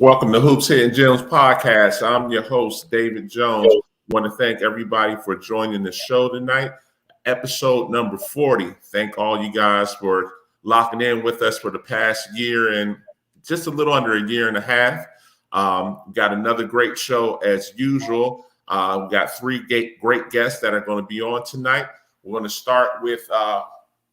Welcome to Hoops Hitting Gems podcast. I'm your host, David Jones. Want to thank everybody for joining the show tonight. Episode number 40. Thank all you guys for locking in with us for the past year and just a little under a year and a half. Got another great show as usual. We got three great guests that are going to be on tonight. We're going to start with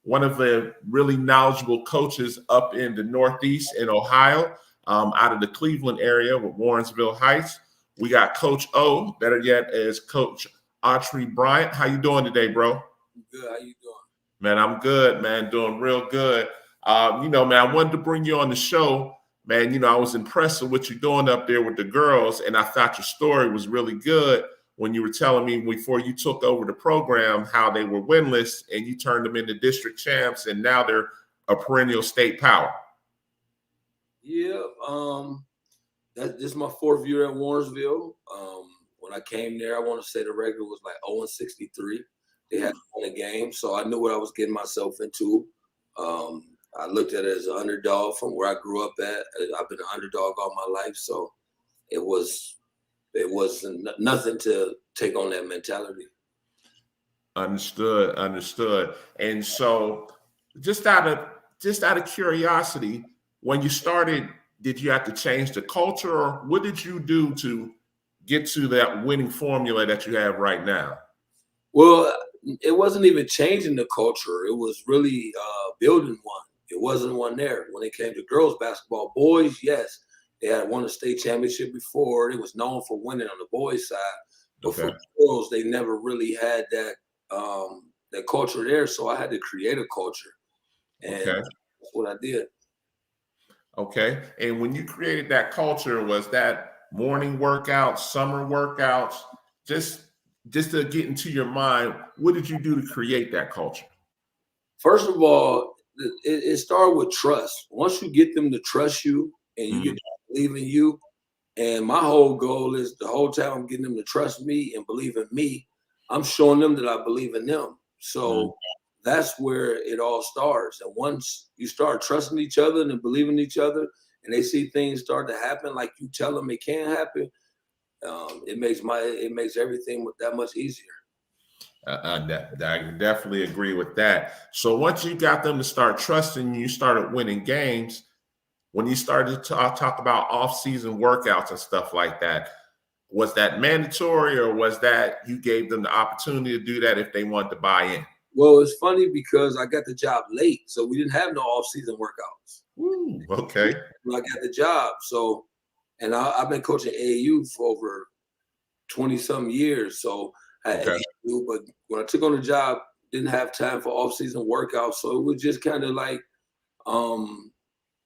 one of the really knowledgeable coaches up in the Northeast in Ohio. Out of the Cleveland area with Warrensville Heights. We got Coach O, better yet, as Coach Autry Bryant. How you doing today, bro? I'm good. How you doing? Man, I'm good, man. Doing real good. Man, I wanted to bring you on the show. Man, I was impressed with what you're doing up there with the girls, and I thought your story was really good when you were telling me before you took over the program how they were winless, and you turned them into district champs, and now they're a perennial state power. Yeah, this is my fourth year at Warrensville. When I came there, I want to say the record was like 0-63. They had won a game, so I knew what I was getting myself into. I looked at it as an underdog from where I grew up at. I've been an underdog all my life, so it wasn't nothing to take on that mentality. Understood. And so, just out of curiosity. When you started, did you have to change the culture, or what did you do to get to that winning formula that you have right now? Well, it wasn't even changing the culture. It was really building one. It wasn't one there. When it came to girls basketball, boys, yes, they had won a state championship before. It was known for winning on the boys' side. But for girls, they never really had that culture there. So I had to create a culture. And that's what I did. Okay. And when you created that culture, was that morning workouts, summer workouts, just to get into your mind, what did you do to create that culture? First of all, it started with trust. Once you get them to trust you and you get them to believe in you, and my whole goal is the whole time I'm getting them to trust me and believe in me, I'm showing them that I believe in them. So that's where it all starts. And once you start trusting each other and believing in each other, and they see things start to happen like you tell them it can happen, it makes everything that much easier. I definitely agree with that. So once you got them to start trusting you, started winning games. When you started to talk about off-season workouts and stuff like that, was that mandatory, or was that you gave them the opportunity to do that if they wanted to buy in? Well, it's funny because I got the job late, so we didn't have no off-season workouts. Ooh, okay. When I got the job, so, and I've been coaching AAU for over 20-some years, so at AAU, but when I took on the job, didn't have time for off-season workouts, so it was just kind of like,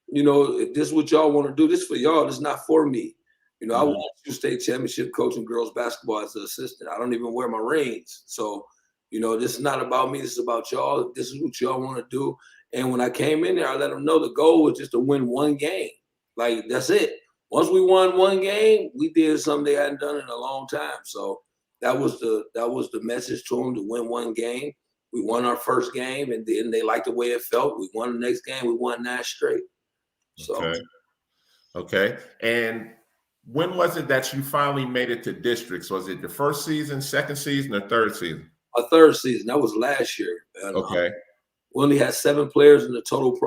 if this is what y'all want to do, this is for y'all, this is not for me. I won 2 state championship coaching girls basketball as an assistant. I don't even wear my rings, so. This is not about me. This is about y'all. This is what y'all want to do. And when I came in there, I let them know the goal was just to win one game. Like, that's it. Once we won one game, we did something they hadn't done in a long time. So that was the message to them, to win one game. We won our first game, and then they liked the way it felt. We won the next game. We won 9 straight. So. Okay. And when was it that you finally made it to districts? Was it the first season, second season, or third season? Our third season. That was last year. And, we only had 7 players in the total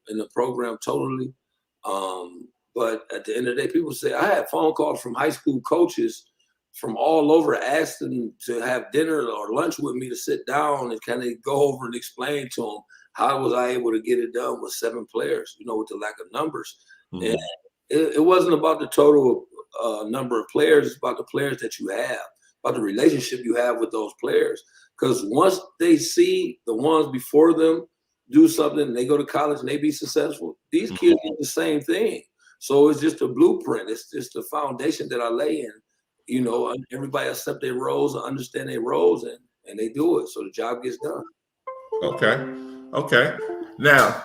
in the program totally. But at the end of the day, people say I had phone calls from high school coaches from all over asking to have dinner or lunch with me to sit down and kind of go over and explain to them how was I able to get it done with 7 players, with the lack of numbers. And it wasn't about the total number of players. It's about the players that you have, about the relationship you have with those players. Because once they see the ones before them do something, and they go to college and they be successful, these kids do the same thing. So it's just a blueprint. It's just the foundation that I lay in. Everybody accept their roles and understand their roles, and they do it. So the job gets done. Okay. Now,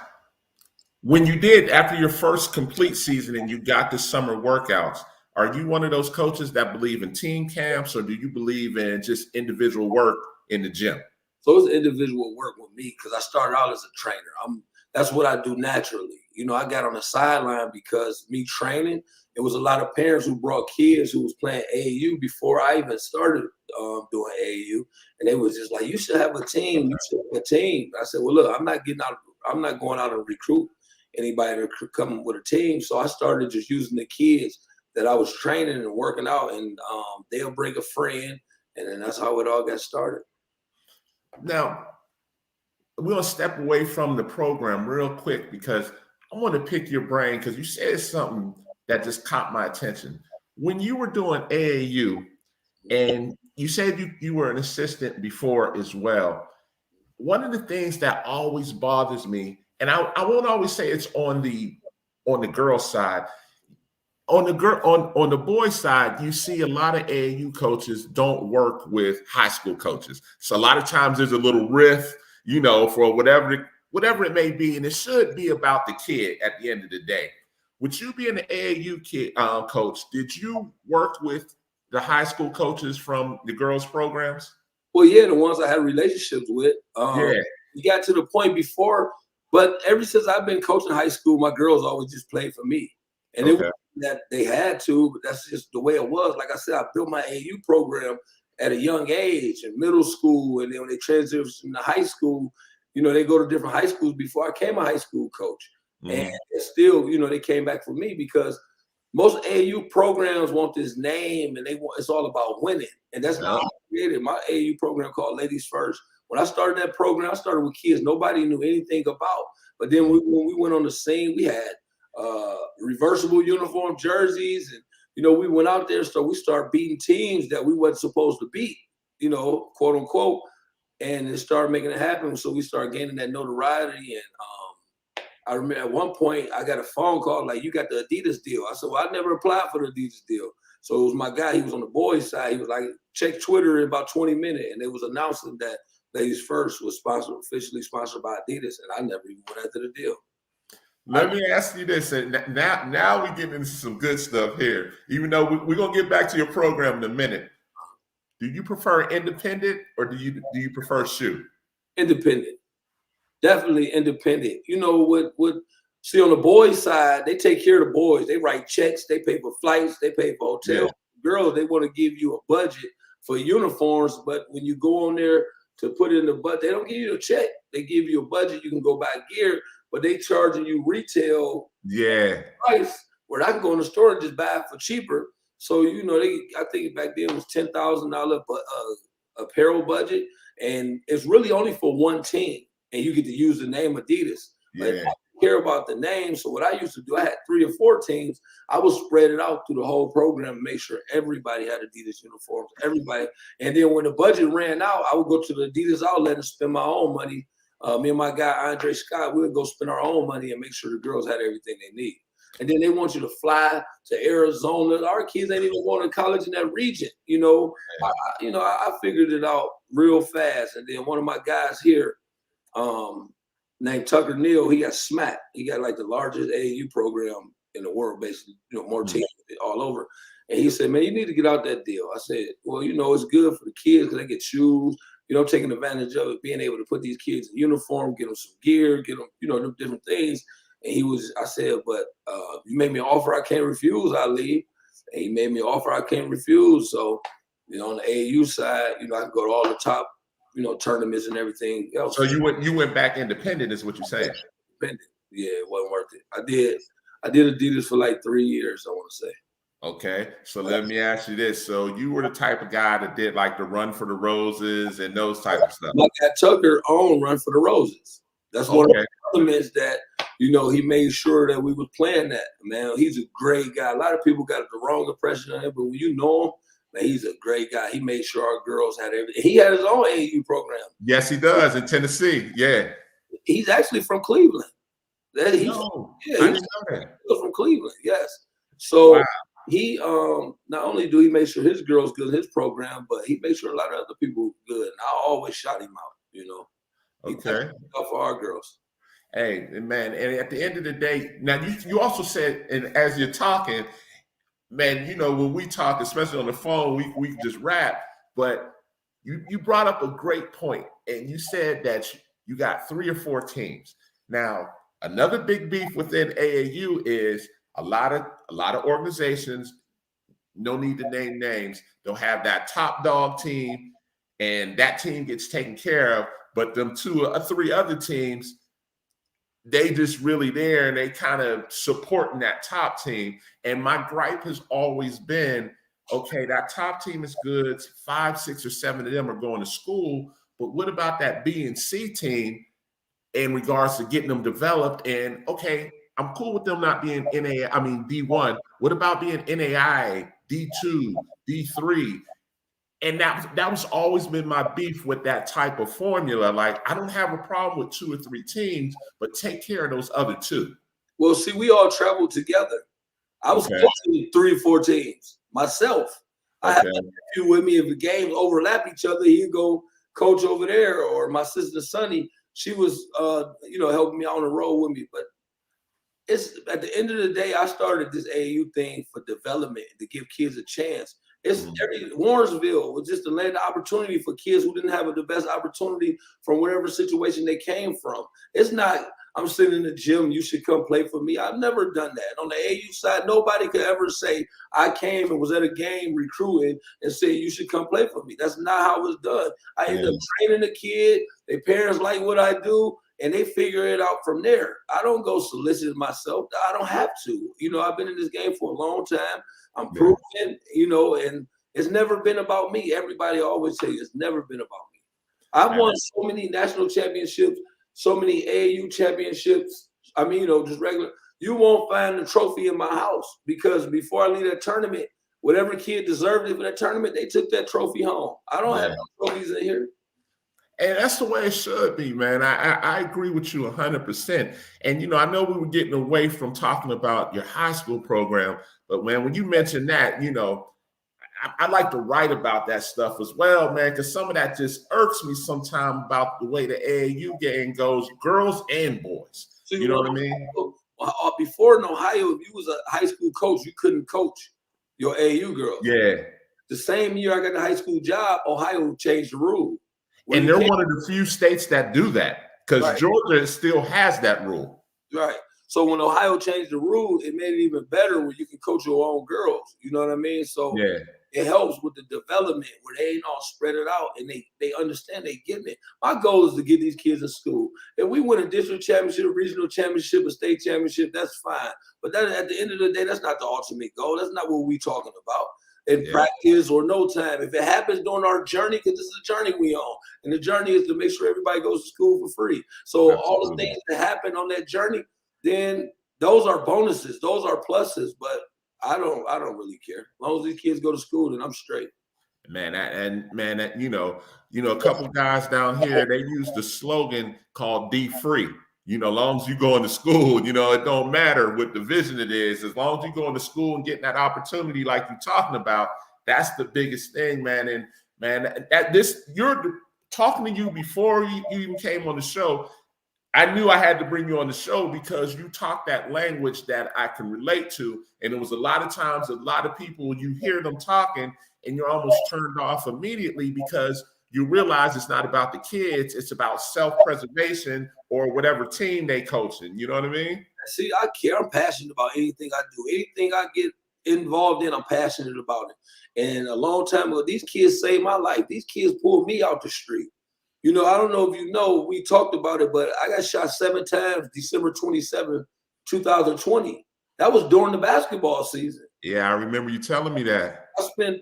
when you did, after your first complete season and you got the summer workouts, are you one of those coaches that believe in team camps, or do you believe in just individual work in the gym? So it's individual work with me because I started out as a trainer. That's what I do naturally. I got on the sideline because me training, it was a lot of parents who brought kids who was playing AAU before I even started doing AAU. And they was just like, you should have a team. You should have a team. I said, well, look, I'm not going out and recruit anybody to come with a team. So I started just using the kids that I was training and working out, and they'll bring a friend. And then that's how it all got started. Now, we're going to step away from the program real quick because I want to pick your brain because you said something that just caught my attention. When you were doing AAU, and you said you were an assistant before as well, one of the things that always bothers me, and I won't always say it's on the girls' side. On the boys' side, you see a lot of AAU coaches don't work with high school coaches. So a lot of times there's a little rift, for whatever it may be, and it should be about the kid at the end of the day. With you being an AAU kid coach, did you work with the high school coaches from the girls' programs? Well, yeah, the ones I had relationships with. Yeah. You got to the point before, but ever since I've been coaching high school, my girls always just played for me. And it was that they had to, but that's just the way it was. Like I said, I built my AAU program at a young age in middle school, and then when they transitioned to high school, they go to different high schools before I became a high school coach. And still, they came back for me because most AAU programs want this name, and it's all about winning. And that's not how I created my AAU program called Ladies First. When I started that program, I started with kids nobody knew anything about. But then when we went on the scene, we had reversible uniform jerseys, and we went out there, so we started beating teams that we wasn't supposed to beat, quote unquote, and it started making it happen. So we started gaining that notoriety, and I remember at one point I got a phone call like, you got the Adidas deal. I said, well, I never applied for the Adidas deal. So it was my guy, he was on the boys side. He was like, check Twitter in about 20 minutes, and it was announcing that Ladies First was officially sponsored by Adidas, and I never even went after the deal. Let me ask you this, and now we get into some good stuff here. Even though we're gonna get back to your program in a minute, do you prefer independent or do you prefer shoe? Independent, definitely independent. See, on the boys' side, they take care of the boys. They write checks, they pay for flights, they pay for hotels. Yeah. Girls, they want to give you a budget for uniforms, but when you go on there to put in the budget, they don't give you a check. They give you a budget. You can go buy gear, but they charging you retail price where I can go in the store and just buy it for cheaper. So, I think back then it was $10,000 apparel budget, and it's really only for one team, and you get to use the name Adidas. Yeah. Like, I don't care about the name. So what I used to do, I had 3 or 4 teams. I would spread it out through the whole program and make sure everybody had Adidas uniforms, everybody. And then when the budget ran out, I would go to the Adidas outlet and spend my own money. Me and my guy, Andre Scott, we would go spend our own money and make sure the girls had everything they need. And then they want you to fly to Arizona. Our kids ain't even going to college in that region. I figured it out real fast. And then one of my guys here, named Tucker Neal, he got smacked. He got like the largest AAU program in the world, basically, more teams all over. And he said, man, you need to get out that deal. I said, well, it's good for the kids because they get shoes, taking advantage of it, being able to put these kids in uniform, get them some gear, get them, different things. And I said, but you made me an offer I can't refuse, I leave. And he made me an offer I can't refuse. So, on the AAU side, I could go to all the top, tournaments and everything else. So you went back independent, is what you're saying? Independent. Yeah, it wasn't worth it. I did Adidas for like 3 years, I want to say. Okay, so let me ask you this. So you were the type of guy that did like the Run for the Roses and those type of stuff. My guy Tucker owned Run for the Roses. That's one of the elements that, he made sure that we was playing that. Man, he's a great guy. A lot of people got the wrong impression of him, but when you know him, man, he's a great guy. He made sure our girls had everything. He had his own AAU program. Yes, he does, in Tennessee. Yeah. He's actually from Cleveland. He's from Cleveland, yes. So he not only do he make sure his girls good in his program, but he made sure a lot of other people good. And I always shot him out, Okay. For our girls. Hey, man, and at the end of the day, now you also said, and as you're talking, man, when we talk, especially on the phone, we just rap, but you brought up a great point, and you said that you got 3 or 4 teams. Now, Another big beef within AAU is a lot of organizations, no need to name names, they'll have that top dog team, and that team gets taken care of, but them 2 or 3 other teams, they just really there and they kind of supporting that top team. And my gripe has always been, okay, that top team is good. 5, 6, or 7 of them are going to school. But what about that B and C team in regards to getting them developed? And okay, I'm cool with them not being D1. What about being NAI, D2, D3? And that was always been my beef with that type of formula. Like, I don't have a problem with 2 or 3 teams, but take care of those other 2. Well, see, we all traveled together. I was coaching 3 or 4 teams myself. I have a few with me. If the games overlap each other, he'd go coach over there. Or my sister Sunny, she was helping me on the road with me. But it's at the end of the day, I started this AAU thing for development, to give kids a chance. It's Warrensville was just to land the opportunity for kids who didn't have the best opportunity from whatever situation they came from. It's not, I'm sitting in the gym, you should come play for me. I've never done that. On the AAU side, nobody could ever say, I came and was at a game recruiting and say, you should come play for me. That's not how it was done. I ended up training the kid. Their parents like what I do, and they figure it out from there. I don't go solicit myself. I don't have to. I've been in this game for a long time. I'm proven, and it's never been about me. Everybody always say it's never been about me. I've won so many national championships, so many AAU championships. Just regular. You won't find the trophy in my house because before I leave that tournament, whatever kid deserved it for that tournament, they took that trophy home. I don't have no trophies in here. And that's the way it should be, man. I agree with you 100%. And, I know we were getting away from talking about your high school program, but, man, when you mentioned that, I like to write about that stuff as well, man, because some of that just irks me sometimes about the way the AAU game goes, girls and boys. So you know what I mean? Before in Ohio, if you was a high school coach, you couldn't coach your AAU girls. Yeah. The same year I got the high school job, Ohio changed the rule. And they're one of the few states that do that because Georgia still has that rule. Right. So when Ohio changed the rule, it made it even better where you can coach your own girls. You know what I mean? So it helps with the development where they ain't all spread it out and they understand they getting it. My goal is to get these kids in school. If we win a district championship, a regional championship, a state championship, that's fine. But that, at the end of the day, that's not the ultimate goal. That's not what we're talking about. In practice or no time. If it happens during our journey, because this is a journey we on, and the journey is to make sure everybody goes to school for free. So all the things that happen on that journey, then those are bonuses, those are pluses. But I don't really care. As long as these kids go to school, then I'm straight. Man, a couple guys down here, they use the slogan called "D Free." As long as you go into school, it don't matter what division it is. As long as you go into school and getting that opportunity like you're talking about, that's the biggest thing, man. And man, you're talking to you before you even came on the show. I knew I had to bring you on the show because you talk that language that I can relate to. And it was a lot of times, a lot of people, you hear them talking and you're almost turned off immediately because you realize it's not about the kids, it's about self-preservation or whatever team they coaching. You know what I mean? See, I care. I'm passionate about anything I do. Anything I get involved in, I'm passionate about it. And a long time ago, these kids saved my life. These kids pulled me out the street. I don't know if you know, we talked about it, but I got shot 7 times December 27, 2020. That was during the basketball season. Yeah, I remember you telling me that. I spent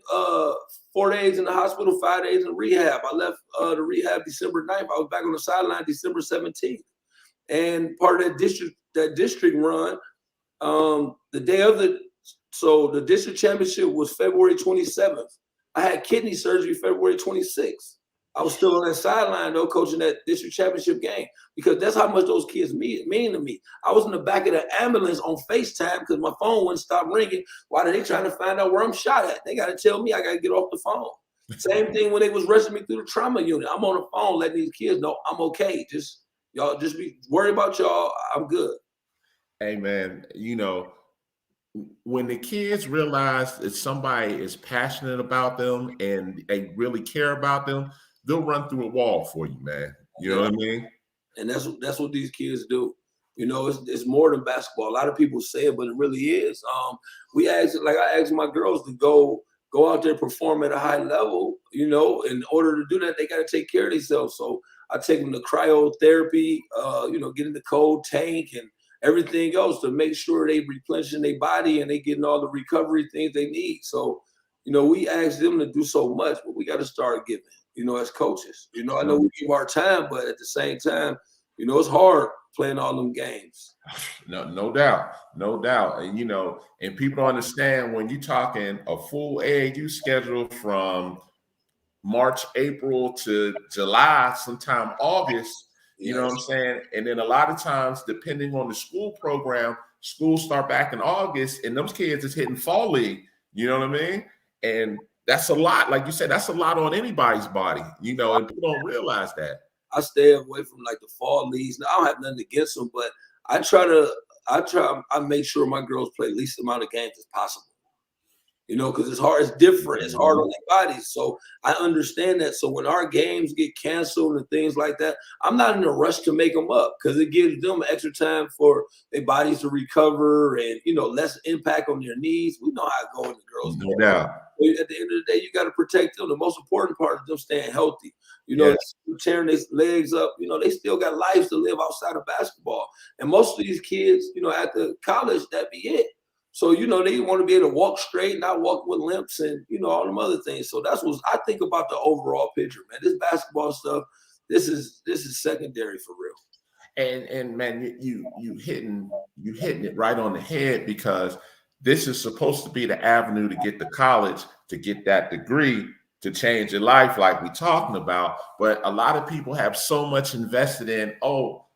4 days in the hospital, 5 days in rehab. I left the rehab December 9th. I was back on the sideline December 17th. And part of that district run, the day of the district championship was February 27th. I had kidney surgery February 26th. I was still on that sideline, though, coaching that district championship game because that's how much those kids mean to me. I was in the back of the ambulance on FaceTime because my phone wouldn't stop ringing. Why are they trying to find out where I'm shot at? They got to tell me I got to get off the phone. Same thing when they was rushing me through the trauma unit. I'm on the phone letting these kids know I'm okay. Y'all just be worried about y'all. I'm good. Hey, man, when the kids realize that somebody is passionate about them and they really care about them, they'll run through a wall for you, man. You know what I mean? And that's what these kids do. You know, it's more than basketball. A lot of people say it, but it really is. I asked my girls to go out there and perform at a high level. You know, in order to do that, they got to take care of themselves. So I take them to cryotherapy. Get in the cold tank and everything else to make sure they replenishing their body and they getting all the recovery things they need. So, we ask them to do so much, but we got to start giving. As coaches. I know we give our time, but at the same time, it's hard playing all them games. No doubt. And and people don't understand when you're talking a full AAU schedule from March, April to July, sometime August. Yes. You know what I'm saying? And then a lot of times, depending on the school program, schools start back in August, and those kids is hitting fall league. You know what I mean? And that's a lot. Like you said, that's a lot on anybody's body. And people don't realize that. I stay away from like the fall leagues. Now, I don't have nothing against them, but I make sure my girls play the least amount of games as possible. Because it's hard, it's different, it's hard on their bodies. So I understand that. So when our games get canceled and things like that, I'm not in a rush to make them up because it gives them extra time for their bodies to recover and, less impact on their knees. We know how it goes in the girls. No doubt. At the end of the day, you got to protect them. The most important part is them staying healthy. Tearing their legs up, they still got lives to live outside of basketball. And most of these kids, at the college, that be it. So, they want to be able to walk straight, not walk with limps and, all them other things. So that's what I think about the overall picture, man. This basketball stuff, this is secondary for real. And man, you hitting it right on the head because this is supposed to be the avenue to get to college, to get that degree, to change your life like we're talking about. But a lot of people have so much invested in,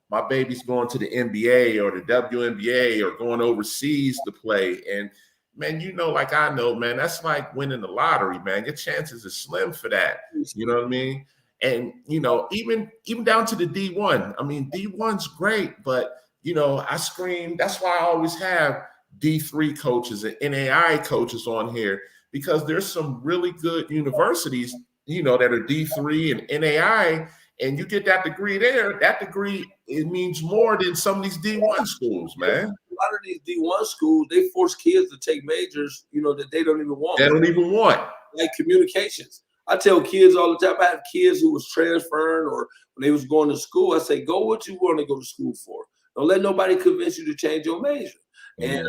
my baby's going to the NBA or the WNBA or going overseas to play. And man, like I know, man, that's like winning the lottery, man. Your chances are slim for that. You know what I mean? And, even down to the D1. I mean, D1's great, but, I scream. That's why I always have D3 coaches and NAI coaches on here because there's some really good universities, that are D3 and NAI. And you get that degree there, that degree, it means more than some of these D1 schools, man. A lot of these D1 schools, they force kids to take majors, that they don't even want. They don't even want. Like communications. I tell kids all the time, I have kids who was transferring or when they was going to school, I say, go what you want to go to school for. Don't let nobody convince you to change your major. And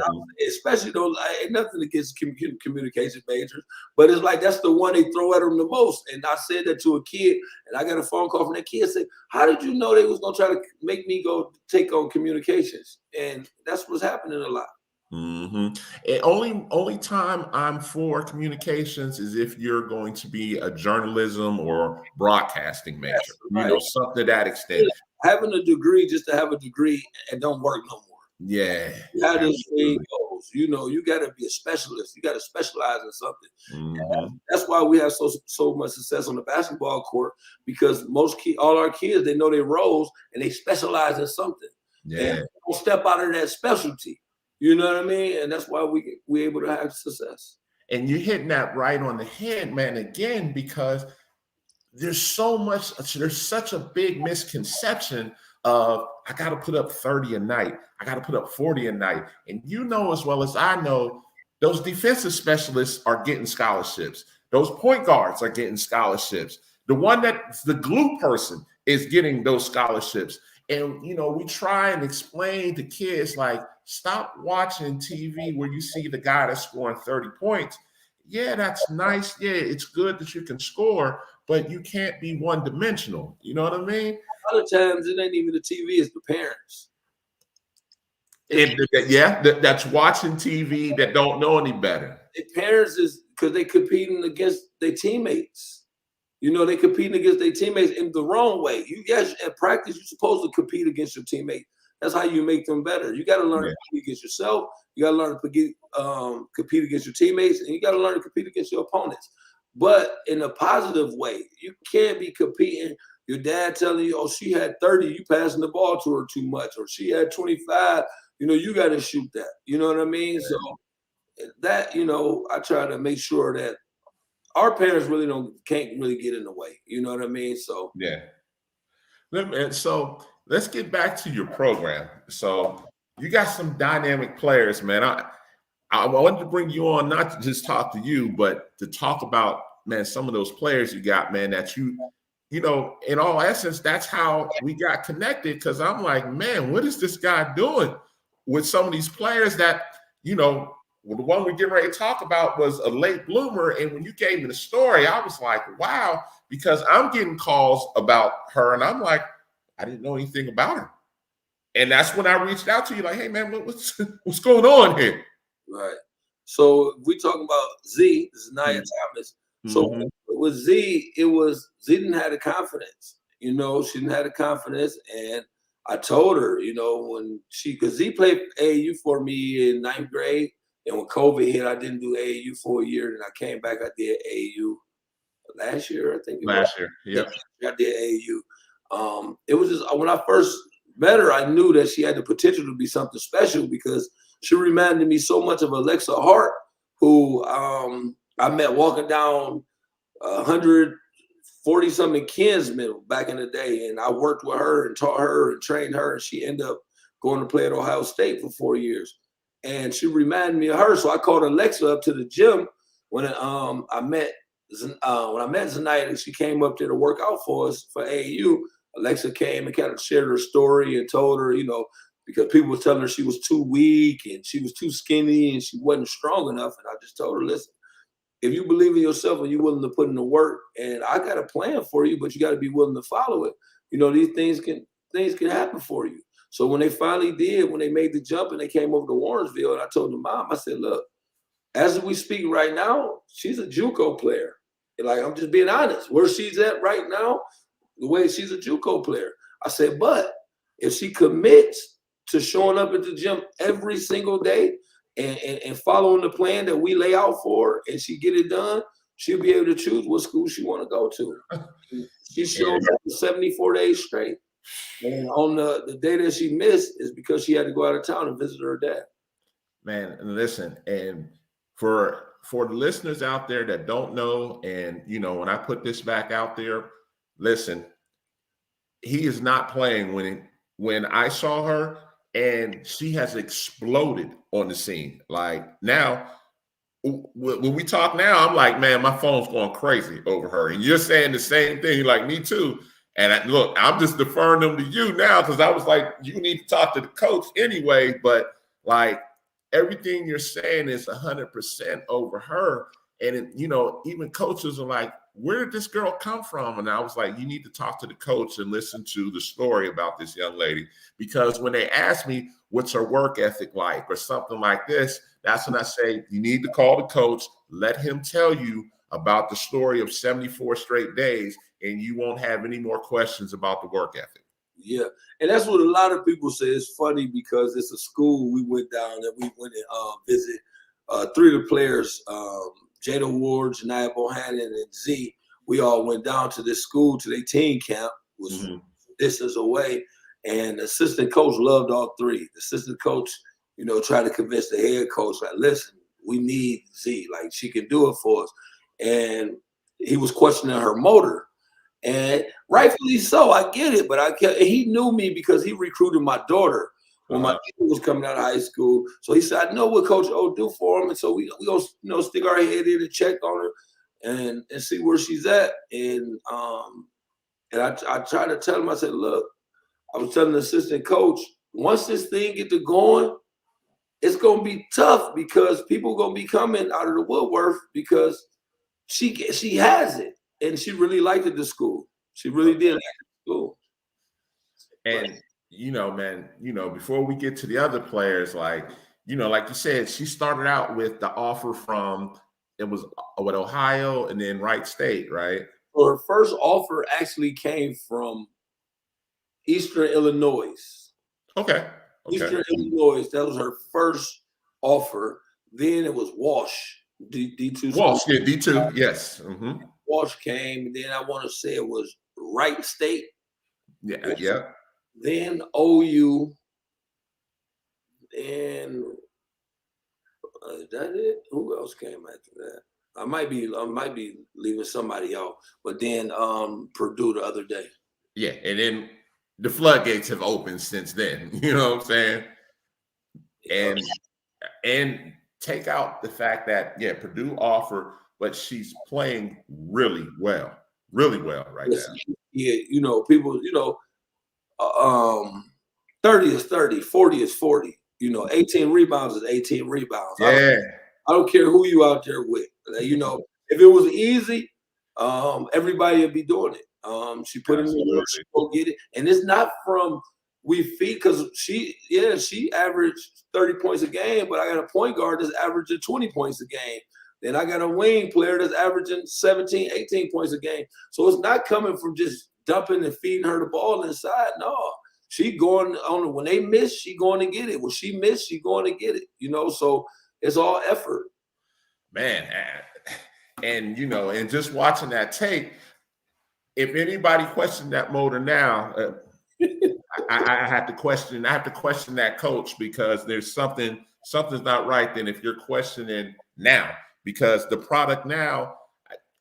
especially ain't nothing against communication majors, but it's like that's the one they throw at them the most. And I said that to a kid, and I got a phone call from that kid saying, "How did you know they was gonna try to make me go take on communications?" And that's what's happening a lot. Mm-hmm. And only time I'm for communications is if you're going to be a journalism or broadcasting major, right. Something to that extent. Yeah. Having a degree just to have a degree and don't work no more. Yeah. How this thing goes. You got to be a specialist. You got to specialize in something. Mm-hmm. That's why we have so much success on the basketball court because all our kids, they know their roles and they specialize in something. Yeah. And don't step out of that specialty. You know what I mean? And that's why we're able to have success. And you're hitting that right on the head, man, again, because there's such a big misconception of I got to put up 30 a night. I got to put up 40 a night. And as well as I know, those defensive specialists are getting scholarships. Those point guards are getting scholarships. The one that's the glue person is getting those scholarships. And, we try and explain to kids, like, stop watching TV where you see the guy that's scoring 30 points. Yeah, that's nice. Yeah, it's good that you can score, but you can't be one-dimensional. You know what I mean? A lot of times it ain't even the TV, it's the parents. That's watching TV that don't know any better. The parents is because they competing against their teammates. They competing against their teammates in the wrong way. At practice, you're supposed to compete against your teammates. That's how you make them better. You got to learn to compete against yourself. You got to learn to compete against your teammates, and you got to learn to compete against your opponents. But in a positive way, you can't be competing. Your dad telling you, "Oh, she had 30, you passing the ball to her too much," or she had 25. You got to shoot that. You know what I mean? Yeah. So that, I try to make sure that our parents can't really get in the way. You know what I mean? So yeah. And so let's get back to your program. So you got some dynamic players, man. I wanted to bring you on not to just talk to you, but to talk about, man, some of those players you got, man, that you know, in all essence, that's how we got connected. Because I'm like, man, what is this guy doing with some of these players that, you know, well, the one we get ready to talk about was a late bloomer. And when you gave me the story, I was like, wow, because I'm getting calls about her. And I'm like, I didn't know anything about her. And that's when I reached out to you like, hey, man, what's going on here? Right. So we talking about Z, this is Nia Thomas. So with Z, Z didn't have the confidence. You know, she didn't have the confidence. And I told her, you know, because Z played AAU for me in 9th grade. And when COVID hit, I didn't do AAU for a year. And I came back, I did AAU last year, I think. Last year, yep. I did AAU. It was just, when I first met her, I knew that she had the potential to be something special because she reminded me so much of Alexa Hart, who I met walking down 140-something Kinsman back in the day. And I worked with her and taught her and trained her. And she ended up going to play at Ohio State for 4 years. And she reminded me of her. So I called Alexa up to the gym when I met Zanaya. She came up there to work out for us for AAU. Alexa came and kind of shared her story and told her, you know, because people were telling her she was too weak and she was too skinny and she wasn't strong enough. And I just told her, listen, if you believe in yourself and you're willing to put in the work, and I got a plan for you, but you got to be willing to follow it. You know, these things can happen for you. So when they finally did, when they made the jump and they came over to Warrensville, and I told the mom, I said, look, as we speak right now, she's a Juco player. And like, I'm just being honest, where she's at right now, the way she's a Juco player. I said, but if she commits to showing up at the gym every single day and following the plan that we lay out for her, and she get it done, she'll be able to choose what school she want to go to. She showed up for 74 days straight. And on the day that she missed is because she had to go out of town and visit her dad. Man, and listen, and for the listeners out there that don't know, and you know, when I put this back out there, listen, he is not playing when I saw her, and she has exploded on the scene. Like now, when we talk now, I'm like, man, my phone's going crazy over her. And you're saying the same thing, like me too. And look, I'm just deferring them to you now because I was like, you need to talk to the coach anyway. But like everything you're saying is 100% over her. And, you know, even coaches are like, where did this girl come from? And I was like, you need to talk to the coach and listen to the story about this young lady. Because when they ask me, what's her work ethic like or something like this, that's when I say, you need to call the coach, let him tell you about the story of 74 straight days, and you won't have any more questions about the work ethic. Yeah, and that's what a lot of people say. It's funny because it's a school we went down and we went and visit 3 of the players, Jada Ward, Janiyah Bohannon, and Z. We all went down to this school to their teen camp, was distance away, and the assistant coach loved all 3. The assistant coach, you know, tried to convince the head coach, like, listen, we need Z, like she can do it for us. And he was questioning her motor. And rightfully so, I get it. But he knew me because he recruited my daughter when my kid was coming out of high school. So he said, I know what Coach O do for him. And so we go, you know, stick our head in and check on her and see where she's at. And I tried to tell him, I said, look, I was telling the assistant coach, once this thing get to going, it's going to be tough because people going to be coming out of the woodwork because she has it. And she really liked it, the school. She really did like the school. And, you know, man, you know, before we get to the other players, like, you know, like you said, she started out with the offer from, it was what, Ohio and then Wright State, right? Well, her first offer actually came from Eastern Illinois. Okay. Eastern Illinois, that was her first offer. Then it was Walsh, D2. Walsh, yeah, D2, yes. Mm-hmm. Walsh came, and then I want to say it was Wright State. Yeah, yeah. Then OU. And is that it? Who else came after that? I might be leaving somebody out, but then Purdue the other day. Yeah, and then the floodgates have opened since then. You know what I'm saying? And take out the fact that Purdue offered, but she's playing really well right now. Yeah, people, 30 is 30, 40 is 40. 18 rebounds is 18 rebounds. Yeah. I don't care who you out there with. If it was easy, everybody would be doing it. She put in the work, she go get it. And it's not from we feed, because she averaged 30 points a game, but I got a point guard that's averaging 20 points a game. Then I got a wing player that's averaging 17, 18 points a game. So it's not coming from just dumping and feeding her the ball inside. No. She going on when they miss, she going to get it. When she miss, she going to get it. So it's all effort. Man, and and just watching that tape, if anybody questioned that motor now, I have to question that coach, because there's something's not right then if you're questioning now, because the product now,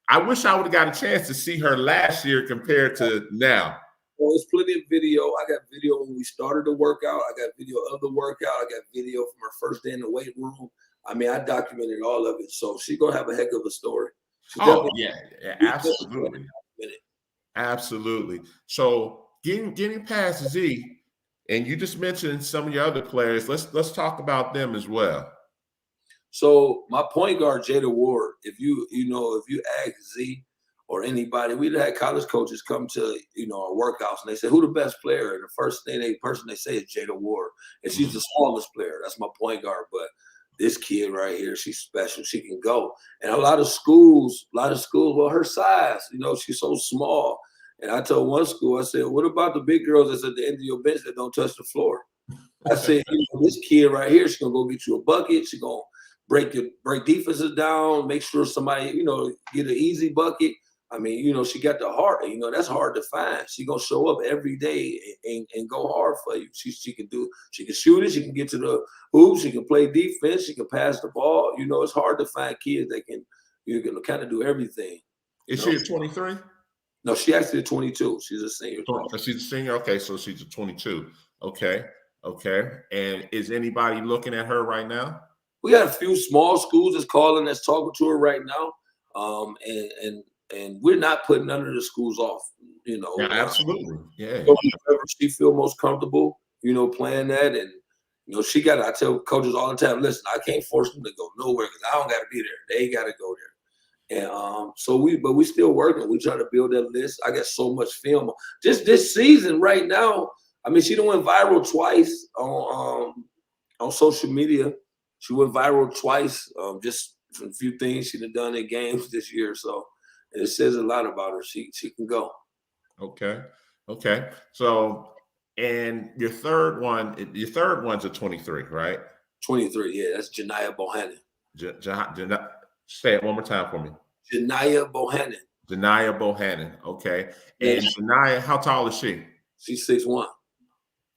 I wish I would have got a chance to see her last year compared to now. Well, there's plenty of video. I got video when we started the workout. I got video of the workout. I got video from her first day in the weight room. I mean, I documented all of it. So she's going to have a heck of a story. Absolutely. Absolutely. So getting past Z, and you just mentioned some of your other players. Let's talk about them as well. So my point guard, Jada Ward, if you ask Z or anybody, we'd had college coaches come to, our workouts, and they say, who the best player? And the first person they say is Jada Ward. And she's the smallest player. That's my point guard. But this kid right here, she's special. She can go. And a lot of schools, well, her size, she's so small. And I told one school, I said, what about the big girls that's at the end of your bench that don't touch the floor? I said, this kid right here, she's going to go get you a bucket. She's going to break defenses down, make sure somebody, get an easy bucket. I mean, she got the heart. That's hard to find. She's going to show up every day and go hard for you. She can shoot it. She can get to the hoop. She can play defense. She can pass the ball. It's hard to find kids that can, kind of do everything. Is she at 23? No, she actually 22. She's a senior. She's a senior. Okay, so she's a 22. Okay. And is anybody looking at her right now? We got a few small schools that's calling, that's talking to her right now. And we're not putting none of the schools off. Yeah, absolutely. Yeah. Wherever she feel most comfortable, playing that, and she got. I tell coaches all the time, listen, I can't force them to go nowhere because I don't got to be there. They got to go there. And but we still working. We try to build that list. I got so much film. Just this season right now. I mean, she done went viral twice on social media. She went viral twice. Just from a few things she done in games this year. So it says a lot about her. She can go. Okay. So, and your third one's a 23, right? 23. Yeah, that's Janiyah Bohannon. Say it one more time for me. Janiyah Bohannon. Okay. And Janiyah, how tall is she? She's 6'1".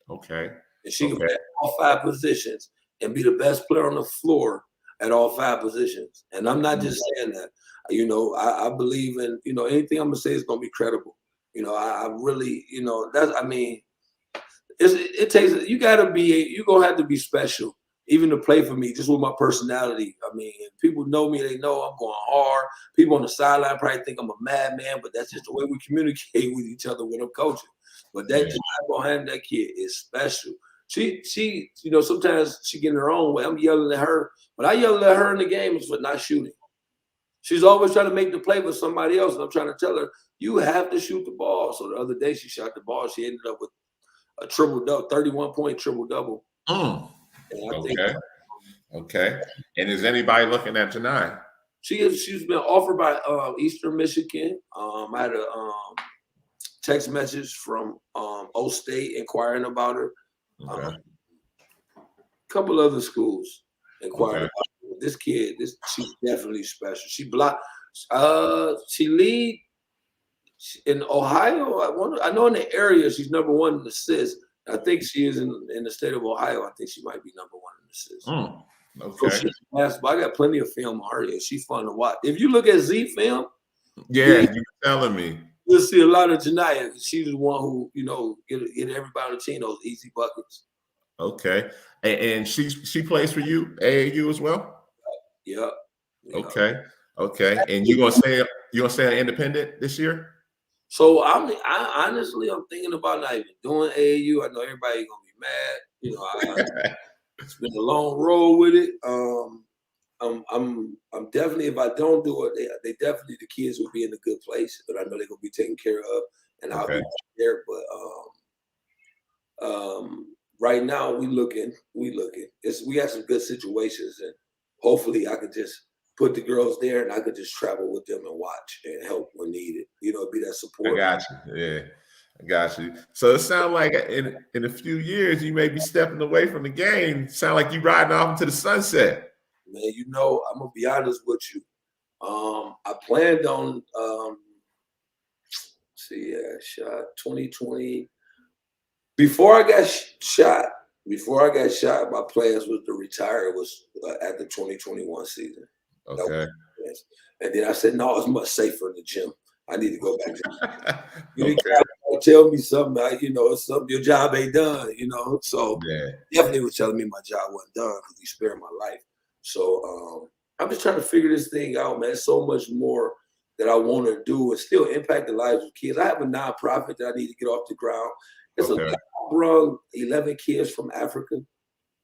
Okay. And she can play all 5 positions and be the best player on the floor at all 5 positions. And I'm not just saying that. I believe in, anything I'm going to say is going to be credible. I really, it takes, you're going to have to be special, even to play for me, just with my personality. I mean, people know me, they know I'm going hard. People on the sideline probably think I'm a madman, but that's just the way we communicate with each other when I'm coaching. But that behind that kid is special. She, sometimes she get in her own way. I'm yelling at her, but I yell at her in the games for not shooting. She's always trying to make the play for somebody else, and I'm trying to tell her, you have to shoot the ball. So the other day she shot the ball. She ended up with a triple-double, 31-point triple-double. Okay. And is anybody looking at tonight? She's been offered by Eastern Michigan. I had a text message from O State inquiring about her. Okay. A couple other schools inquiring about her. This kid, she's definitely special. She lead in Ohio. I know in the area she's number 1 in assists. I think she is in the state of Ohio. I think she might be number 1 in assists. Okay. So I got plenty of film on her. She's fun to watch. If you look at Z film, you're telling me. You'll see a lot of Janiyah. She's the one who, get everybody on the team those easy buckets. Okay. And she plays for you, AAU as well? Yep. Okay. Okay. And you're gonna stay independent this year? So I honestly I'm thinking about not even doing AAU. I know everybody gonna be mad. It's been a long road with it. I'm definitely, if I don't do it, they definitely, the kids will be in a good place, but I know they're gonna be taken care of, and I'll be there. But right now we looking. We have some good situations, and hopefully I could just put the girls there, and I could just travel with them and watch and help when needed. Be that support. I got you. Yeah. I got you. So it sounds like in a few years you may be stepping away from the game. Sound like you riding off into the sunset. Man, I'm gonna be honest with you. I planned on shot 2020. Before I got shot, my plans was to retire. It was at the 2021 season. Okay. And then I said, no, it's much safer in the gym. I need to go back to okay. Tell me something, it's something, your job ain't done, So definitely was telling me my job wasn't done because he spared my life. So I'm just trying to figure this thing out, man. So much more that I want to do and still impact the lives of kids. I have a nonprofit that I need to get off the ground. I brought 11 kids from Africa,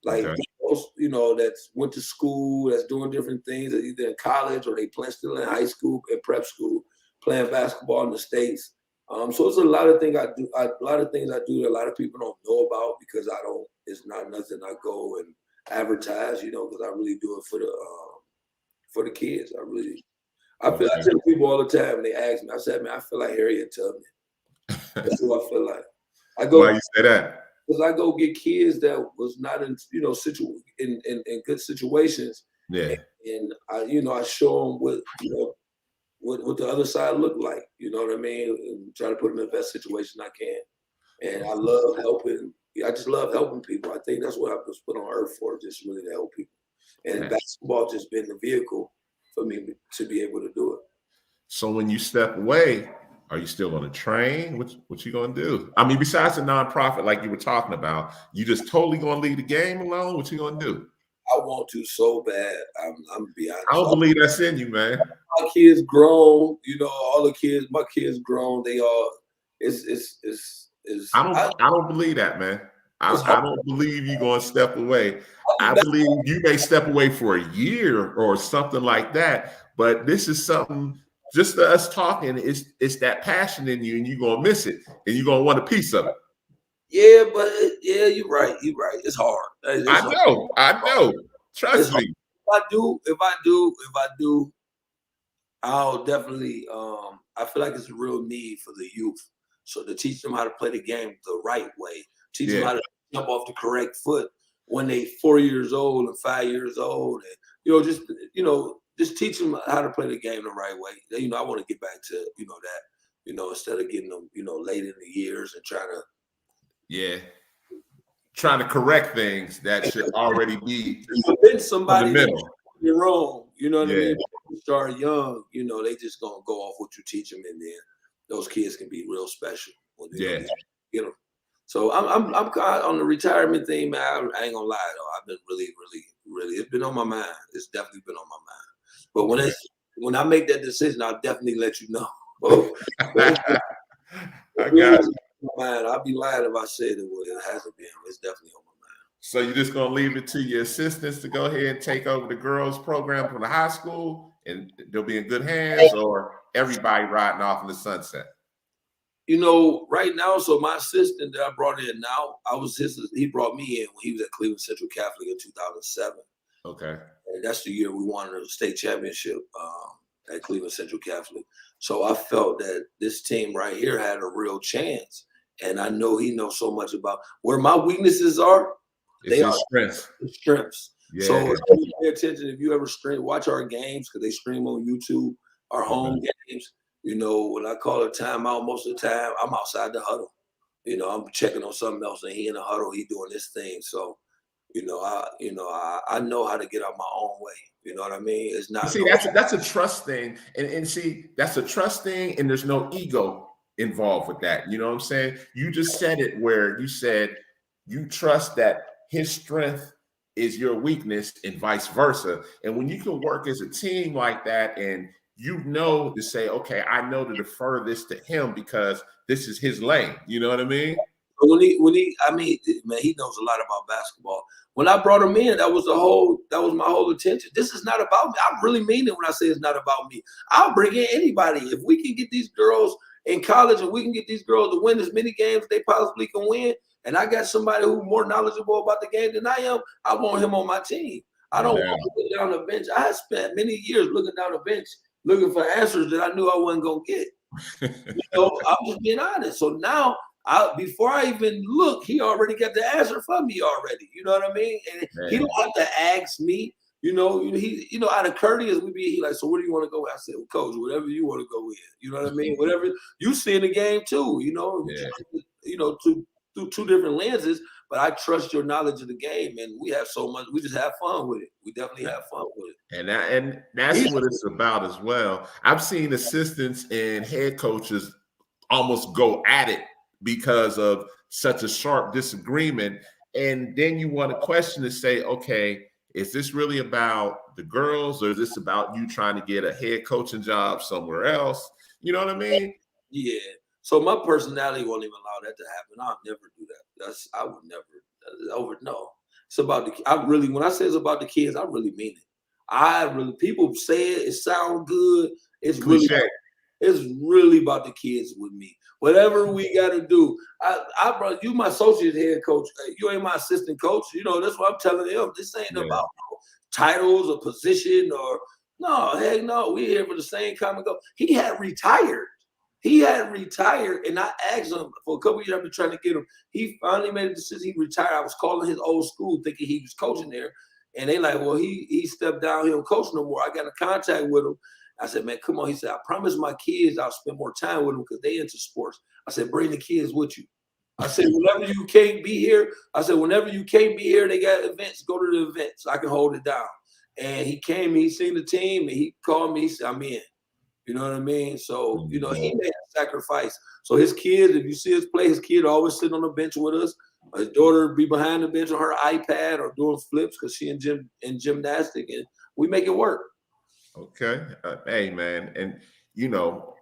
that's went to school, that's doing different things, either in college or they still in high school and prep school, playing basketball in the States. So it's a lot of things I do. A lot of things I do that a lot of people don't know about because it's not nothing I go and advertise, because I really do it for the kids. I tell people all the time, they ask me, I said, man, I feel like Harriet Tubman. That's what I feel like. Why you say that? Because I go get kids that was not in, in good situations. Yeah. And I show them what the other side look like. You know what I mean? And try to put them in the best situation I can. And I love helping. I just love helping people. I think that's what I was put on earth for, just really to help people. And basketball just been the vehicle for me to be able to do it. So when you step away, are you still going to train? What you going to do? I mean, besides the nonprofit, like you were talking about, you just totally going to leave the game alone? What you going to do? I want to so bad. I'm be honest. I don't believe that's in you, man. My kids grown. All the kids. My kids grown. They all. I don't believe that, man. I don't believe you're going to step away. I believe you may step away for a year or something like that. But this is something. Just us talking, it's that passion in you, and you're gonna miss it, and you're gonna want a piece of it. Yeah, but you're right. You're right. It's hard. I know. Trust me. If I do, I'll definitely. I feel like it's a real need for the youth. So to teach them how to play the game the right way, teach them how to jump off the correct foot when they 4 years old and 5 years old, and just teach them how to play the game the right way. I want to get back to that. Instead of getting them late in the years and trying to correct things that should already be somebody fundamental. You're wrong. You know what I mean? You start young. They just gonna go off what you teach them, and then those kids can be real special. So I'm on the retirement thing, man. I ain't gonna lie though. I've been really, it's been on my mind. It's definitely been on my mind. But when I make that decision, I'll definitely let you know. I got you. Man, I'd be lying if I said it hasn't been. It's definitely on my mind. So you're just gonna leave it to your assistants to go ahead and take over the girls' program from the high school, and they'll be in good hands, or everybody riding off in the sunset? Right now, so my assistant that I brought in now, he brought me in when he was at Cleveland Central Catholic in 2007. Okay. And that's the year we won a state championship at Cleveland Central Catholic. So I felt that this team right here had a real chance. And I know he knows so much about where my weaknesses are. They are strengths. Yeah. So if you pay attention, if you ever watch our games, because they stream on YouTube, our home games, when I call a timeout, most of the time, I'm outside the huddle. I'm checking on something else, and he in the huddle, he doing this thing. So I know how to get out my own way. You know what I mean? It's not. See, that's a trust thing, and see, that's a trust thing, and there's no ego involved with that. You know what I'm saying? You just said it where you said you trust that his strength is your weakness and vice versa. And when you can work as a team like that and you know to say, okay, I know to defer this to him because this is his lane. You know what I mean? I mean, man, he knows a lot about basketball. When I brought him in, that was my whole attention. This is not about me. I really mean it when I say it's not about me. I'll bring in anybody. If we can get these girls in college and we can get these girls to win as many games as they possibly can win, and I got somebody who's more knowledgeable about the game than I am, I want him on my team. I don't want to look down the bench. I spent many years looking down the bench, looking for answers that I knew I wasn't going to get. I'm just being honest. So now, before I even look, he already got the answer from me already. You know what I mean? And he don't have to ask me. Out of courteous, he like, so where do you want to go with? I said, well, coach, whatever you want to go with. You know what I mean? Whatever you see in the game too. Through two different lenses. But I trust your knowledge of the game, and we have so much. We just have fun with it. We definitely have fun with it. And that's what it's about as well. I've seen assistants and head coaches almost go at it because of such a sharp disagreement. And then you want to question to say, okay, is this really about the girls or is this about you trying to get a head coaching job somewhere else? You know what I mean? Yeah. So my personality won't even allow that to happen. I'll never do that. I would never. No. It's about when I say it's about the kids, I really mean it. People say it sounds good. It's cliche. It's really about the kids with me. Whatever we got to do. I brought you my associate head coach. You ain't my assistant coach. That's what I'm telling him. This ain't about titles or position or no, heck no. We're here for the same common goal. He had retired. And I asked him for a couple of years. I've been trying to get him. He finally made a decision. He retired. I was calling his old school thinking he was coaching there. And they like, well, he stepped down. He don't coach no more. I got in contact with him. I said, man, come on. He said, I promise my kids I'll spend more time with them because they into sports. I said, bring the kids with you. I said, whenever you can't be here, they got events, go to the events. I can hold it down. And he came, he seen the team, and he called me. He said, I'm in. You know what I mean? So, he made a sacrifice. So his kids, if you see his play, his kid always sitting on the bench with us. His daughter be behind the bench on her iPad or doing flips because she in gymnastics, and we make it work. Okay. Hey, man. And,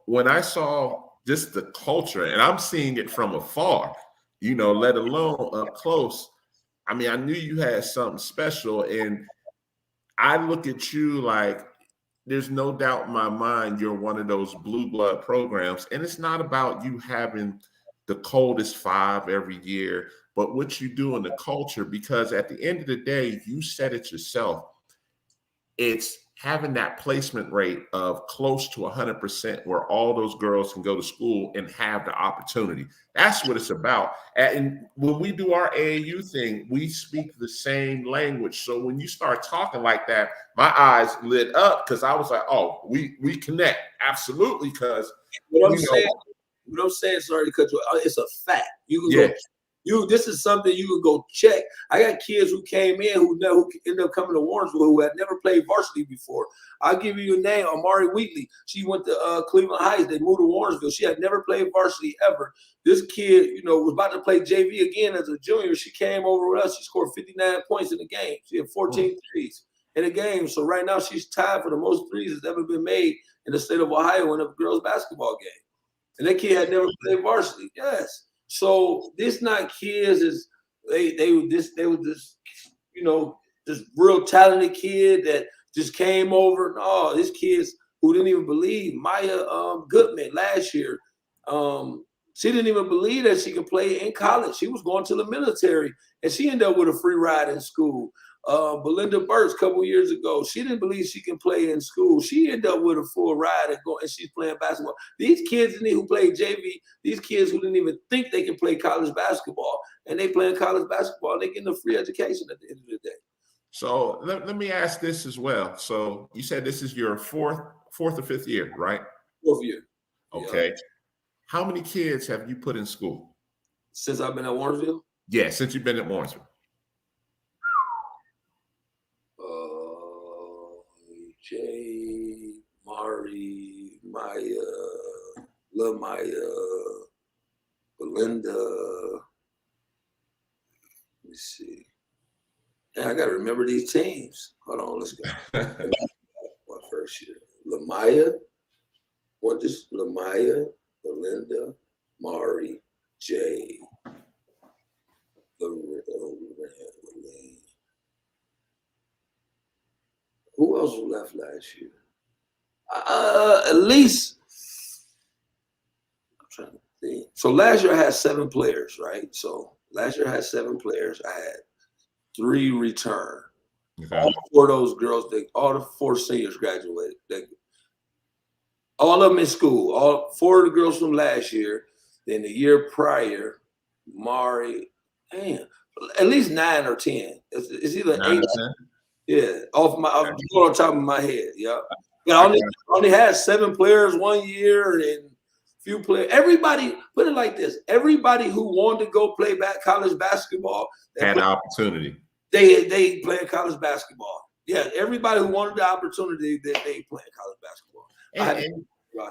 when I saw just the culture, and I'm seeing it from afar, let alone up close, I mean, I knew you had something special. And I look at you like, there's no doubt in my mind you're one of those blue blood programs. And it's not about you having the coldest five every year, but what you do in the culture, because at the end of the day, you said it yourself. It's having that placement rate of close to 100% where all those girls can go to school and have the opportunity. That's what it's about. And when we do our AAU thing, we speak the same language. So when you start talking like that, my eyes lit up because I was like, oh, we connect. Absolutely. Because what I'm saying, sorry to cut you off, it's a fact. You can go. This is something you can go check. I got kids who came in who ended up coming to Warrensville who had never played varsity before. I'll give you a name, Amari Wheatley. She went to Cleveland Heights. They moved to Warrensville. She had never played varsity ever. This kid, was about to play JV again as a junior. She came over with us. She scored 59 points in the game. She had 14 threes in the game. So right now she's tied for the most threes that's ever been made in the state of Ohio in a girls basketball game. And that kid had never played varsity. Yes. So this not kids is they were this this real talented kid that just came over. No, this kids who didn't even believe. Maya Goodman last year, she didn't even believe that she could play in college. She was going to the military, and she ended up with a free ride in school. Belinda Burks a couple years ago, she didn't believe she can play in school. She ended up with a full ride and she's playing basketball. These kids who played JV, these kids who didn't even think they can play college basketball, and they playing college basketball, and they getting a free education at the end of the day. So let me ask this as well. So you said this is your fourth or fifth year, right? Fourth year. Okay. Yeah. How many kids have you put in school? Since I've been at Warrensville? Yeah, since you've been at Warrensville. Jay, Mari, Maya, LaMaya, Belinda. Let me see. Yeah, I got to remember these teams. Hold on, let's go. My first year. LaMaya. What is LaMaya, Belinda, Mari, Jay, who else was left last year? At least, I'm trying to think. So last year I had 7 players, right? So last year I had 7 players. I had 3 return. Okay. All 4 of those girls, all the 4 seniors graduated. All of them in school. All 4 of the girls from last year. Then the year prior, Mari, at least 9 or 10. It's either 8 or 10. Yeah, on top of my head. Yeah. But I only had 7 players 1 year and few players. Everybody, put it like this: everybody who wanted to go play college basketball had an opportunity. They played college basketball. Yeah, everybody who wanted the opportunity, they played college basketball.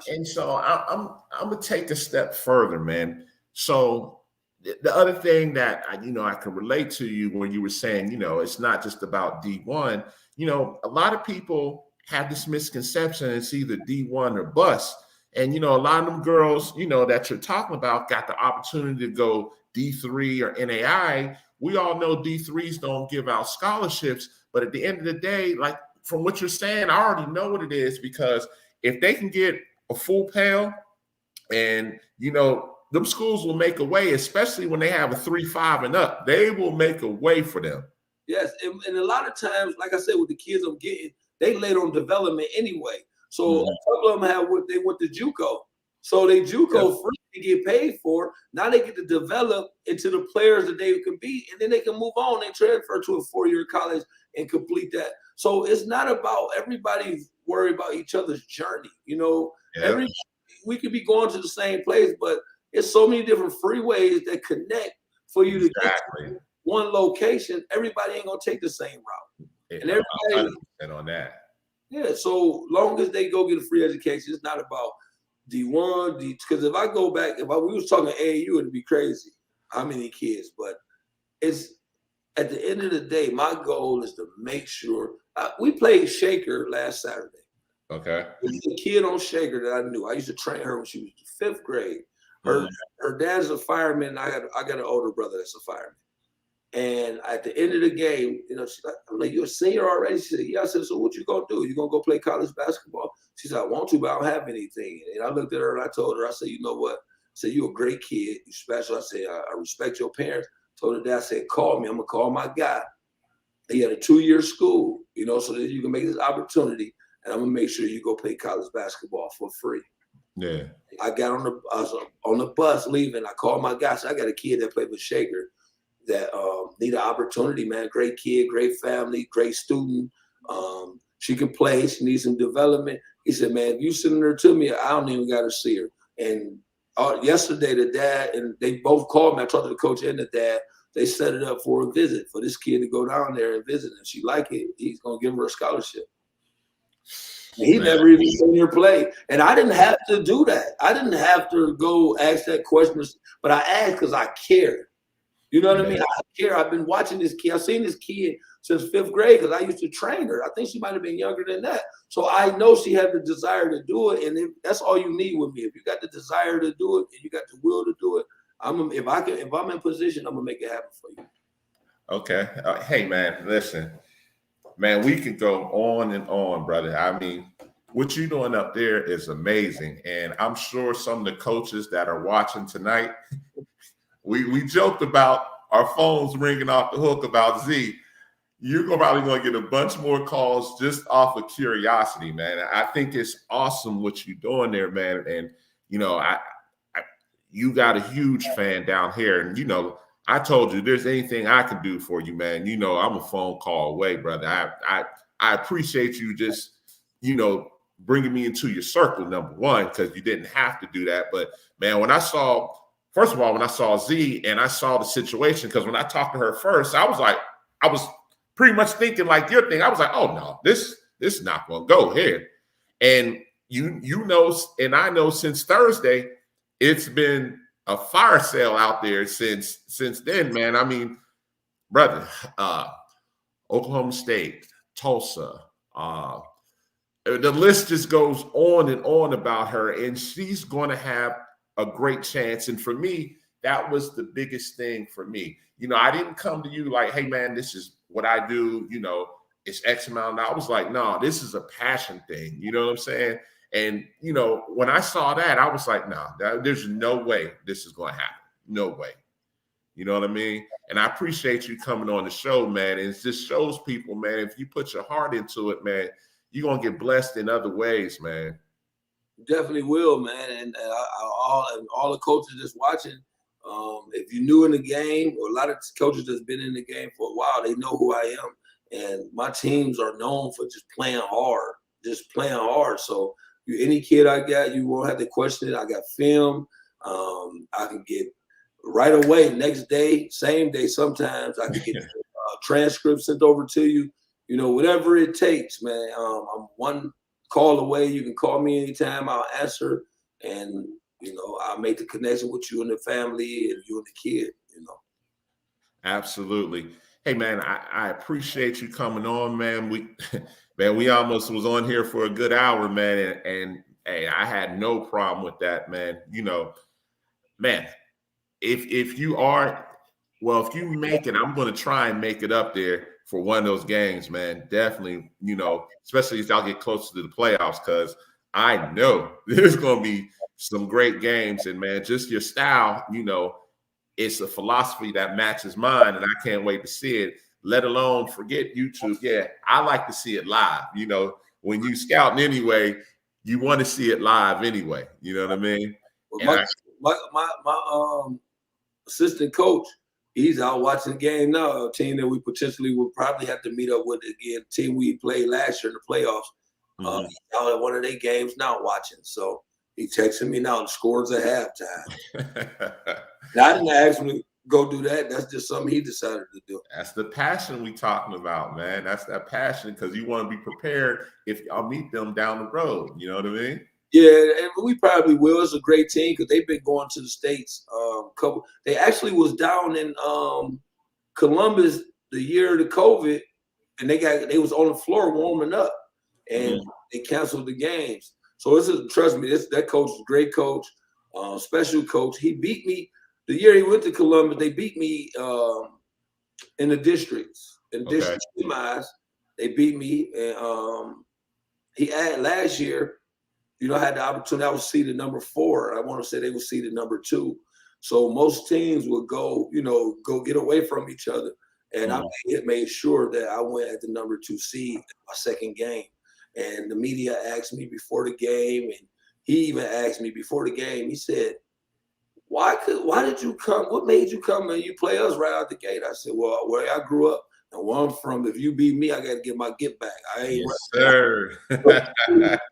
And so I'm gonna take a step further, man. So the other thing that I can relate to you when you were saying, it's not just about D1. A lot of people have this misconception it's either D1 or bust. And a lot of them girls, that you're talking about got the opportunity to go D3 or NAI. We all know D3s don't give out scholarships, but at the end of the day, like from what you're saying, I already know what it is, because if they can get a full Pell, and them schools will make a way, especially when they have a 3-5 and up. They will make a way for them. Yes, and a lot of times, like I said, with the kids I'm getting, they late on development anyway. So a couple of them they went to Juco. So they Juco free to get paid for. Now they get to develop into the players that they can be, and then they can move on. They transfer to a 4-year college and complete that. So it's not about everybody worry about each other's journey. We could be going to the same place, but it's so many different freeways that connect for you to get to one location. Everybody ain't gonna take the same route. And everybody on that. Yeah, so long as they go get a free education, it's not about D1, because if I go back, we was talking AAU, it'd be crazy how many kids, but it's at the end of the day, my goal is to make sure we played Shaker last Saturday. Okay. There's a kid on Shaker that I knew. I used to train her when she was 5th grade. Her dad's a fireman, and I got an older brother that's a fireman. And at the end of the game, she's like, I'm like, you're a senior already? She said, yeah. I said, so what you gonna do? You gonna go play college basketball? She said, I want to, but I don't have anything. And I looked at her and I told her, I said, you know what? I said, you're a great kid. You special. I said, I respect your parents. Told her dad, I said, call me. I'm gonna call my guy. He had a 2-year school, so that you can make this opportunity. And I'm gonna make sure you go play college basketball for free. Yeah. I was on the bus leaving. I called my guy. So I got a kid that played with Shaker that need an opportunity, man. Great kid, great family, great student. She can play. She needs some development. He said, man, if you send her to me, I don't even got to see her. And yesterday, the dad, and they both called me. I talked to the coach and the dad. They set it up for a visit for this kid to go down there and visit. And she like it, he's going to give her a scholarship. And he never even seen her play. And I didn't have to do that. I didn't have to go ask that question. But I asked because I cared. You know what I mean? I care. I've been watching this kid. I've seen this kid since 5th grade because I used to train her. I think she might have been younger than that. So I know she had the desire to do it. And that's all you need with me. If you got the desire to do it and you got the will to do it, if I'm in position, I'm gonna make it happen for you. Okay. Hey man, listen, man, we could go on and on, brother. I mean, what you're doing up there is amazing. And I'm sure some of the coaches that are watching tonight, we joked about our phones ringing off the hook about Z. You're probably going to get a bunch more calls just off of curiosity, man. I think it's awesome what you're doing there, man. And, you got a huge fan down here. And, I told you there's anything I can do for you, man. I'm a phone call away, brother. I appreciate you just, bringing me into your circle, number one, because you didn't have to do that. But, man, when I saw Z and I saw the situation, because when I talked to her first, I was pretty much thinking like your thing. I was like, oh, no, this is not going to go here. And and I know since Thursday, it's been a fire sale out there since then, man. I mean, brother, Oklahoma State, Tulsa, the list just goes on and on about her, and she's going to have a great chance. And for me, that was the biggest thing for me. You know, I didn't come to you like, hey, man, this is what I do. You know, it's X amount. I was like, no, this is a passion thing. You know what I'm saying? And, you know, when I saw that, I was like, no, there's no way this is going to happen. No way. You know what I mean? And I appreciate you coming on the show, man. And it just shows people, man, if you put your heart into it, man, you're going to get blessed in other ways, man. Definitely will, man. And all the coaches that's watching, if you're new in the game, or a lot of coaches that's been in the game for a while, they know who I am. And my teams are known for just playing hard. So any kid I got, you won't have to question it. I got film. I can get right away, next day, same day, sometimes I can get transcripts sent over to you. You know, whatever it takes, man. I'm one call away. You can call me anytime. I'll answer. And, you know, I'll make the connection with you and the family and you and the kid, you know. Absolutely. Hey, man, I appreciate you coming on, man. We almost was on here for a good hour, man. And hey, I had no problem with that, man. You know, man, if you make it, I'm going to try and make it up there for one of those games, man. Definitely, you know, especially as y'all get closer to the playoffs, because I know there's going to be some great games. And, man, just your style, you know, it's a philosophy that matches mine, and I can't wait to see it, let alone forget YouTube. Yeah, I like to see it live. You know, when you scouting anyway, you want to see it live anyway. You know what I mean? Well, my assistant coach, he's out watching the game now. A team that we potentially will probably have to meet up with again. Team we played last year in the playoffs. He's out at one of their games now watching. So he texting me now. The scores at halftime. Now, I didn't ask him to go do that. That's just something he decided to do. That's the passion we talking about, man. That's that passion, because you want to be prepared if y'all meet them down the road. You know what I mean? Yeah, and we probably will. It's a great team because they've been going to the States. They actually was down in Columbus the year of the COVID, and they was on the floor warming up, and they canceled the games. So trust me, that coach is a great coach, special coach. He beat me the year he went to Columbus. They beat me in the districts, district semis. They beat me, and he had last year. You know, I had the opportunity. I was seeded number 4. I want to say they were seeded number 2. So most teams would go get away from each other. And I made sure that I went at the number 2 seed my second game. And the media asked me before the game, and he even asked me before the game. He said, why did you come? What made you come and you play us right out the gate? I said, well, where I grew up and where I'm from, if you beat me, I got to get my get back. I ain't sir.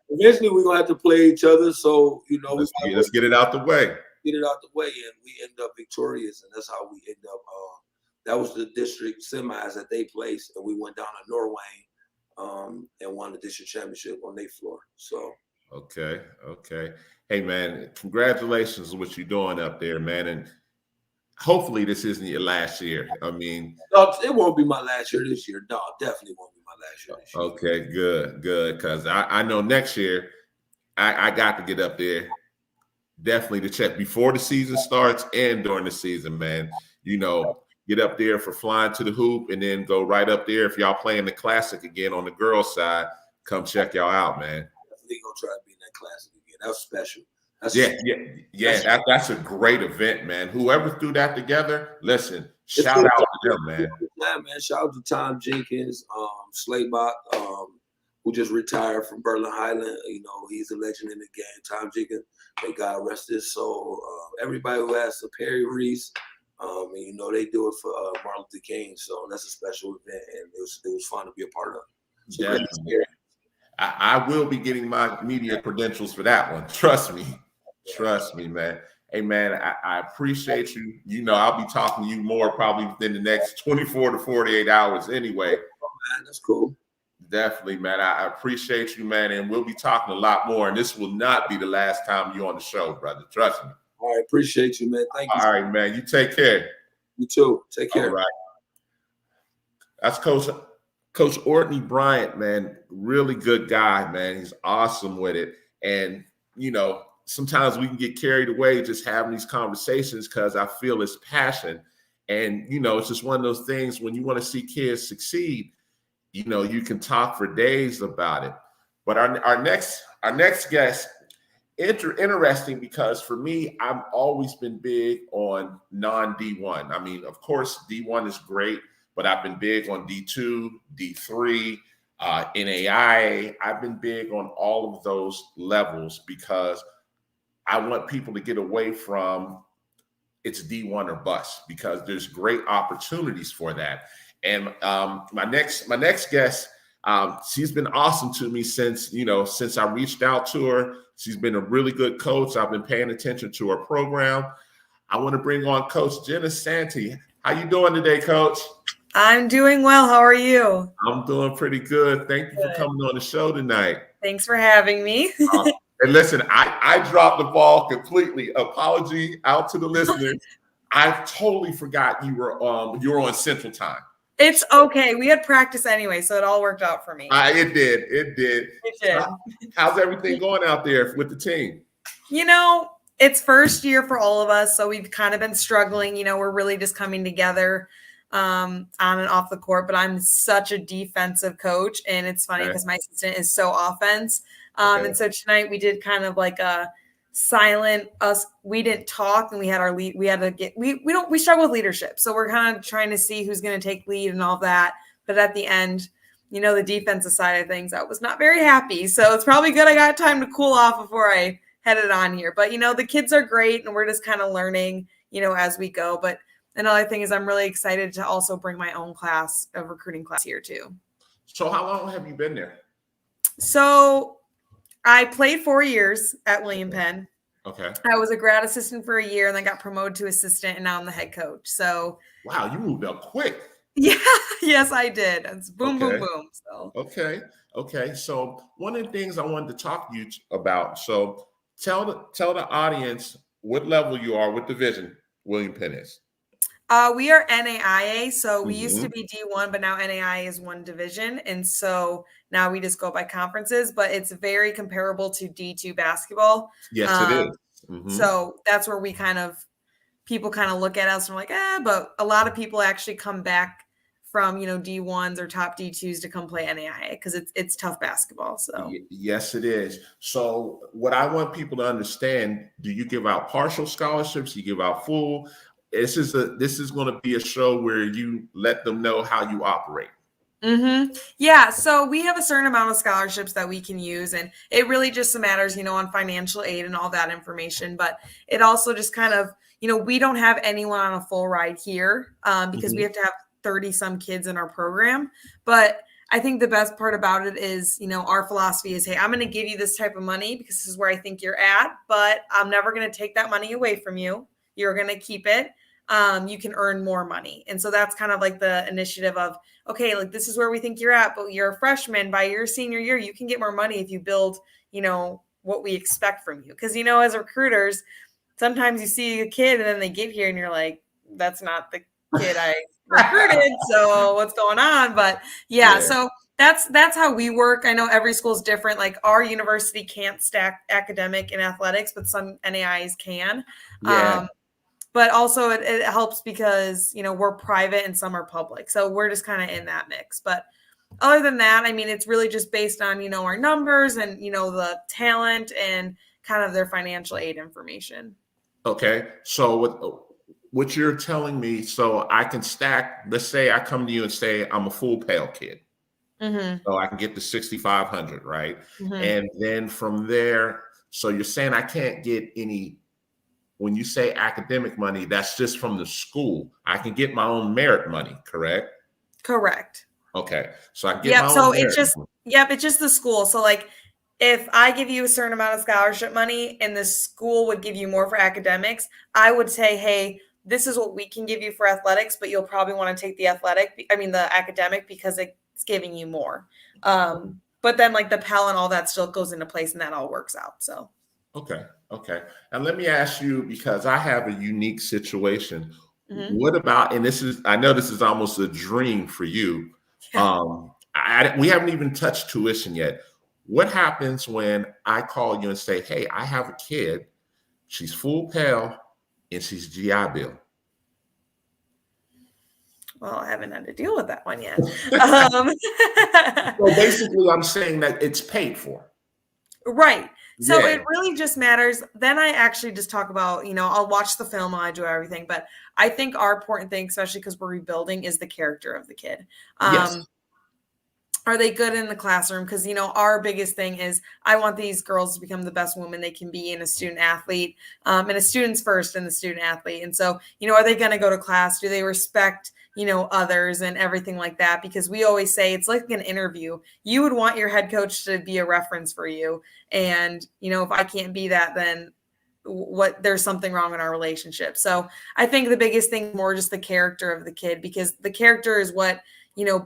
Eventually, we're going to have to play each other. So, you know, let's get it out the way. Get it out the way, and we end up victorious. And that's how we end up. That was the district semis that they placed, and we went down to Norway and won the district championship on their floor. So. Okay. Hey, man, congratulations on what you're doing up there, man. And hopefully this isn't your last year. I mean. No, it won't be my last year this year. No, definitely won't be my last year this year. Okay, good. Because I know next year I got to get up there definitely to check before the season starts and during the season, man. You know, get up there for flying to the hoop and then go right up there. If y'all playing the classic again on the girls' side, come check y'all out, man. Definitely gonna try to be in that classic again. That was special. That's a great event, man. Whoever threw that together, listen, shout out to them, man. Yeah, man. Shout out to Tom Jenkins, Slaybach, who just retired from Berlin Highland. You know, he's a legend in the game. Tom Jenkins, may God rest his soul. Everybody who has to Perry Reese, and you know, they do it for Martin Luther King. So that's a special event, and it was fun to be a part of. So definitely. I will be getting my media credentials for that one. Trust me, man. Hey, man, I appreciate you. You know, I'll be talking to you more probably within the next 24 to 48 hours anyway. Oh, man, that's cool. Definitely, man. I appreciate you, man. And we'll be talking a lot more. And this will not be the last time you're on the show, brother. Trust me. All right, appreciate you, man. Thank you. All right, man. You take care. You too. Take care. All right. That's Coach Autry Bryant, man. Really good guy, man. He's awesome with it. And, sometimes we can get carried away just having these conversations because I feel his passion. And, it's just one of those things when you want to see kids succeed, you can talk for days about it. But our next guest, interesting because for me, I've always been big on non-D1. I mean, of course, D1 is great, but I've been big on D2, D3, NAIA. I've been big on all of those levels because I want people to get away from it's D1 or bust because there's great opportunities for that. And my next guest, she's been awesome to me since I reached out to her. She's been a really good coach. I've been paying attention to her program. I want to bring on Coach Jenna Santee. How you doing today, Coach? I'm doing well. How are you? I'm doing pretty good. Thank you for coming on the show tonight. Thanks for having me. And listen, I dropped the ball completely. Apology out to the listeners. I totally forgot you were on Central Time. It's okay. We had practice anyway, so it all worked out for me. It did. How's everything going out there with the team? It's first year for all of us, so we've kind of been struggling. We're really just coming together on and off the court, but I'm such a defensive coach, and it's funny because my assistant is so offense. And so tonight we did kind of like a silent us. We didn't talk, and we had our lead. We had to get we struggle with leadership, so we're kind of trying to see who's going to take lead and all that. But at the end, the defensive side of things, I was not very happy. So it's probably good I got time to cool off before I headed on here. But the kids are great, and we're just kind of learning, as we go. But another thing is I'm really excited to also bring my own class of recruiting class here too. So how long have you been there? So I played 4 years at William Penn. Okay. I was a grad assistant for a year and then got promoted to assistant, and now I'm the head coach. So wow, you moved up quick. Yeah, yes, I did. It's boom, boom, boom. So okay. So one of the things I wanted to talk to you about. So tell the audience what level you are, what division William Penn is. We are NAIA, so we used to be D1, but now NAIA is one division, and so now we just go by conferences. But it's very comparable to D2 basketball. Yes, it is. So that's where people kind of look at us and we're like, but a lot of people actually come back from D1s or top D2s to come play NAIA because it's tough basketball. So yes, it is. So what I want people to understand: do you give out partial scholarships? You give out full? This is going to be a show where you let them know how you operate. Mm-hmm. Yeah. So we have a certain amount of scholarships that we can use, and it really just matters, on financial aid and all that information. But it also just kind of, we don't have anyone on a full ride here because we have to have 30 some kids in our program. But I think the best part about it is, our philosophy is, hey, I'm going to give you this type of money because this is where I think you're at, but I'm never going to take that money away from you. You're going to keep it. You can earn more money. And so that's kind of like the initiative of, okay, like this is where we think you're at, but you're a freshman. By your senior year, you can get more money if you build, what we expect from you. Because, as recruiters, sometimes you see a kid and then they get here and you're like, that's not the kid I recruited. So what's going on? But yeah. So that's how we work. I know every school is different. Like our university can't stack academic and athletics, but some NAIs can. Yeah. But also it helps because, we're private and some are public. So we're just kind of in that mix. But other than that, I mean, it's really just based on, our numbers and, the talent and kind of their financial aid information. Okay. So what you're telling me, so I can stack, let's say I come to you and say, I'm a full Pell kid. Mm-hmm. So I can get to 6,500, right? Mm-hmm. And then from there, so you're saying I can't get any. When you say academic money, that's just from the school. I can get my own merit money, correct? Correct. Okay. So I can get my own merit money. It's just the school. So like if I give you a certain amount of scholarship money and the school would give you more for academics, I would say, hey, this is what we can give you for athletics, but you'll probably want to take the academic because it's giving you more. But then like the Pell and all that still goes into place and that all works out. So. Okay. Okay. And let me ask you, because I have a unique situation. Mm-hmm. What about, and I know this is almost a dream for you. Yeah. We haven't even touched tuition yet. What happens when I call you and say, hey, I have a kid, she's full Pell, and she's GI Bill? Well, I haven't had to deal with that one yet. So basically, I'm saying that it's paid for. Right. So Yeah. it really just matters. Then I actually just talk about, I'll watch the film, I do everything. But I think our important thing, especially because we're rebuilding, is the character of the kid. Yes. Are they good in the classroom? Because, our biggest thing is I want these girls to become the best woman they can be, and a student athlete, and a student's first and the student athlete. And so, are they going to go to class? Do they respect, others and everything like that? Because we always say it's like an interview. You would want your head coach to be a reference for you. And, if I can't be that, then there's something wrong in our relationship. So I think the biggest thing more just the character of the kid, because the character is what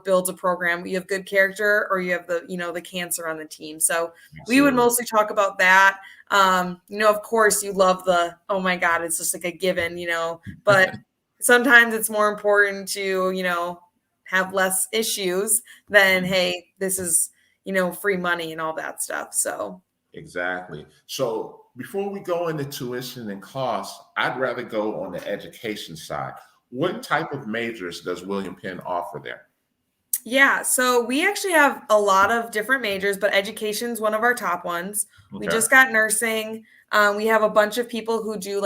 builds a program. You have good character, or you have the cancer on the team. So we would mostly talk about that. Of course you love oh my God, it's just like a given, but sometimes it's more important to, have less issues than, hey, this is, free money and all that stuff. So. Exactly. So before we go into tuition and costs, I'd rather go on the education side. What type of majors does William Penn offer there? Yeah, so we actually have a lot of different majors, but education's one of our top ones. Okay. We just got nursing. We have a bunch of people who do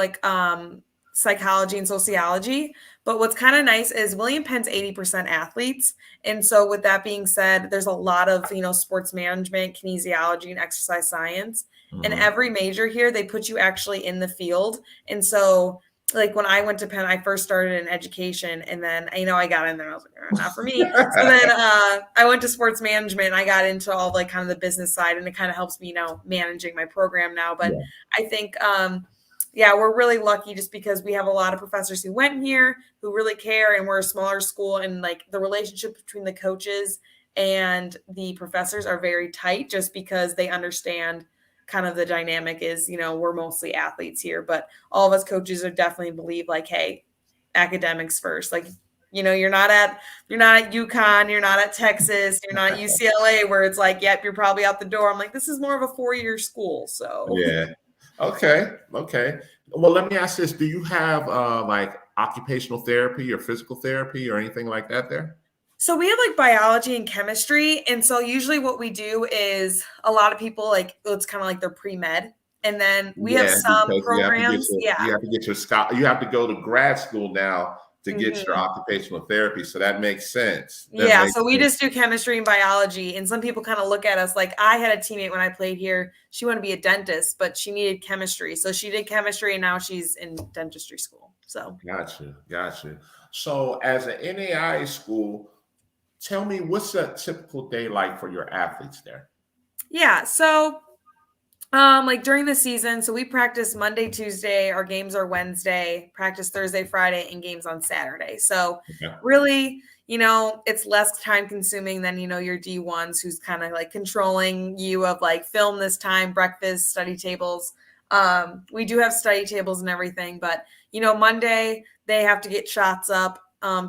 psychology and sociology. But what's kind of nice is William Penn's 80% athletes. And so with that being said, there's a lot of, sports management, kinesiology, and exercise science. Mm-hmm. And every major here, they put you actually in the field. And so like when I went to Penn, I first started in education, and then, I got in there and I was like, not for me. So then I went to sports management, and I got into all like kind of the business side, and it kind of helps me, managing my program now. But yeah. I think, we're really lucky just because we have a lot of professors who went here who really care, and we're a smaller school, and like the relationship between the coaches and the professors are very tight just because they understand kind of the dynamic is, we're mostly athletes here, but all of us coaches are definitely believe like, hey, academics first. Like, you're not at UConn, you're not at Texas, you're not at UCLA where it's like, yep, you're probably out the door. I'm like, this is more of a 4-year school. So yeah. Okay. Well, let me ask this. Do you have like occupational therapy or physical therapy or anything like that there? So we have like biology and chemistry. And so usually what we do is a lot of people it's kind of like their pre-med. And then we have some programs. You have to get you have to go to grad school now to get your occupational therapy. So that makes sense. So we just do chemistry and biology. And some people kind of look at us like, I had a teammate when I played here. She wanted to be a dentist, but she needed chemistry. So she did chemistry, and now she's in dentistry school. So Gotcha. So as an NAIA school, tell me, what's a typical day like for your athletes there? Yeah. So like during the season, so we practice Monday, Tuesday, our games are Wednesday, practice Thursday, Friday, and games on Saturday. So really, it's less time consuming than, your D1s who's kind of like controlling you of like film this time, breakfast, study tables. We do have study tables and everything, but Monday they have to get shots up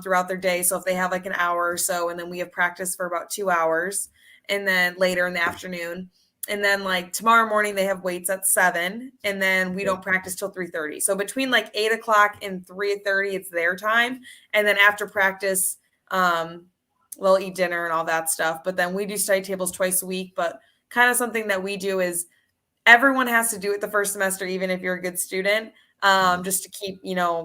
throughout their day. So if they have like an hour or so, and then we have practice for about 2 hours, and then later in the afternoon. And then like tomorrow morning, they have weights at 7, and then we don't practice till 3:30. So between like 8 o'clock and 3:30, it's their time. And then after practice, we'll eat dinner and all that stuff. But then we do study tables twice a week. But kind of something that we do is everyone has to do it the first semester, even if you're a good student, just to keep,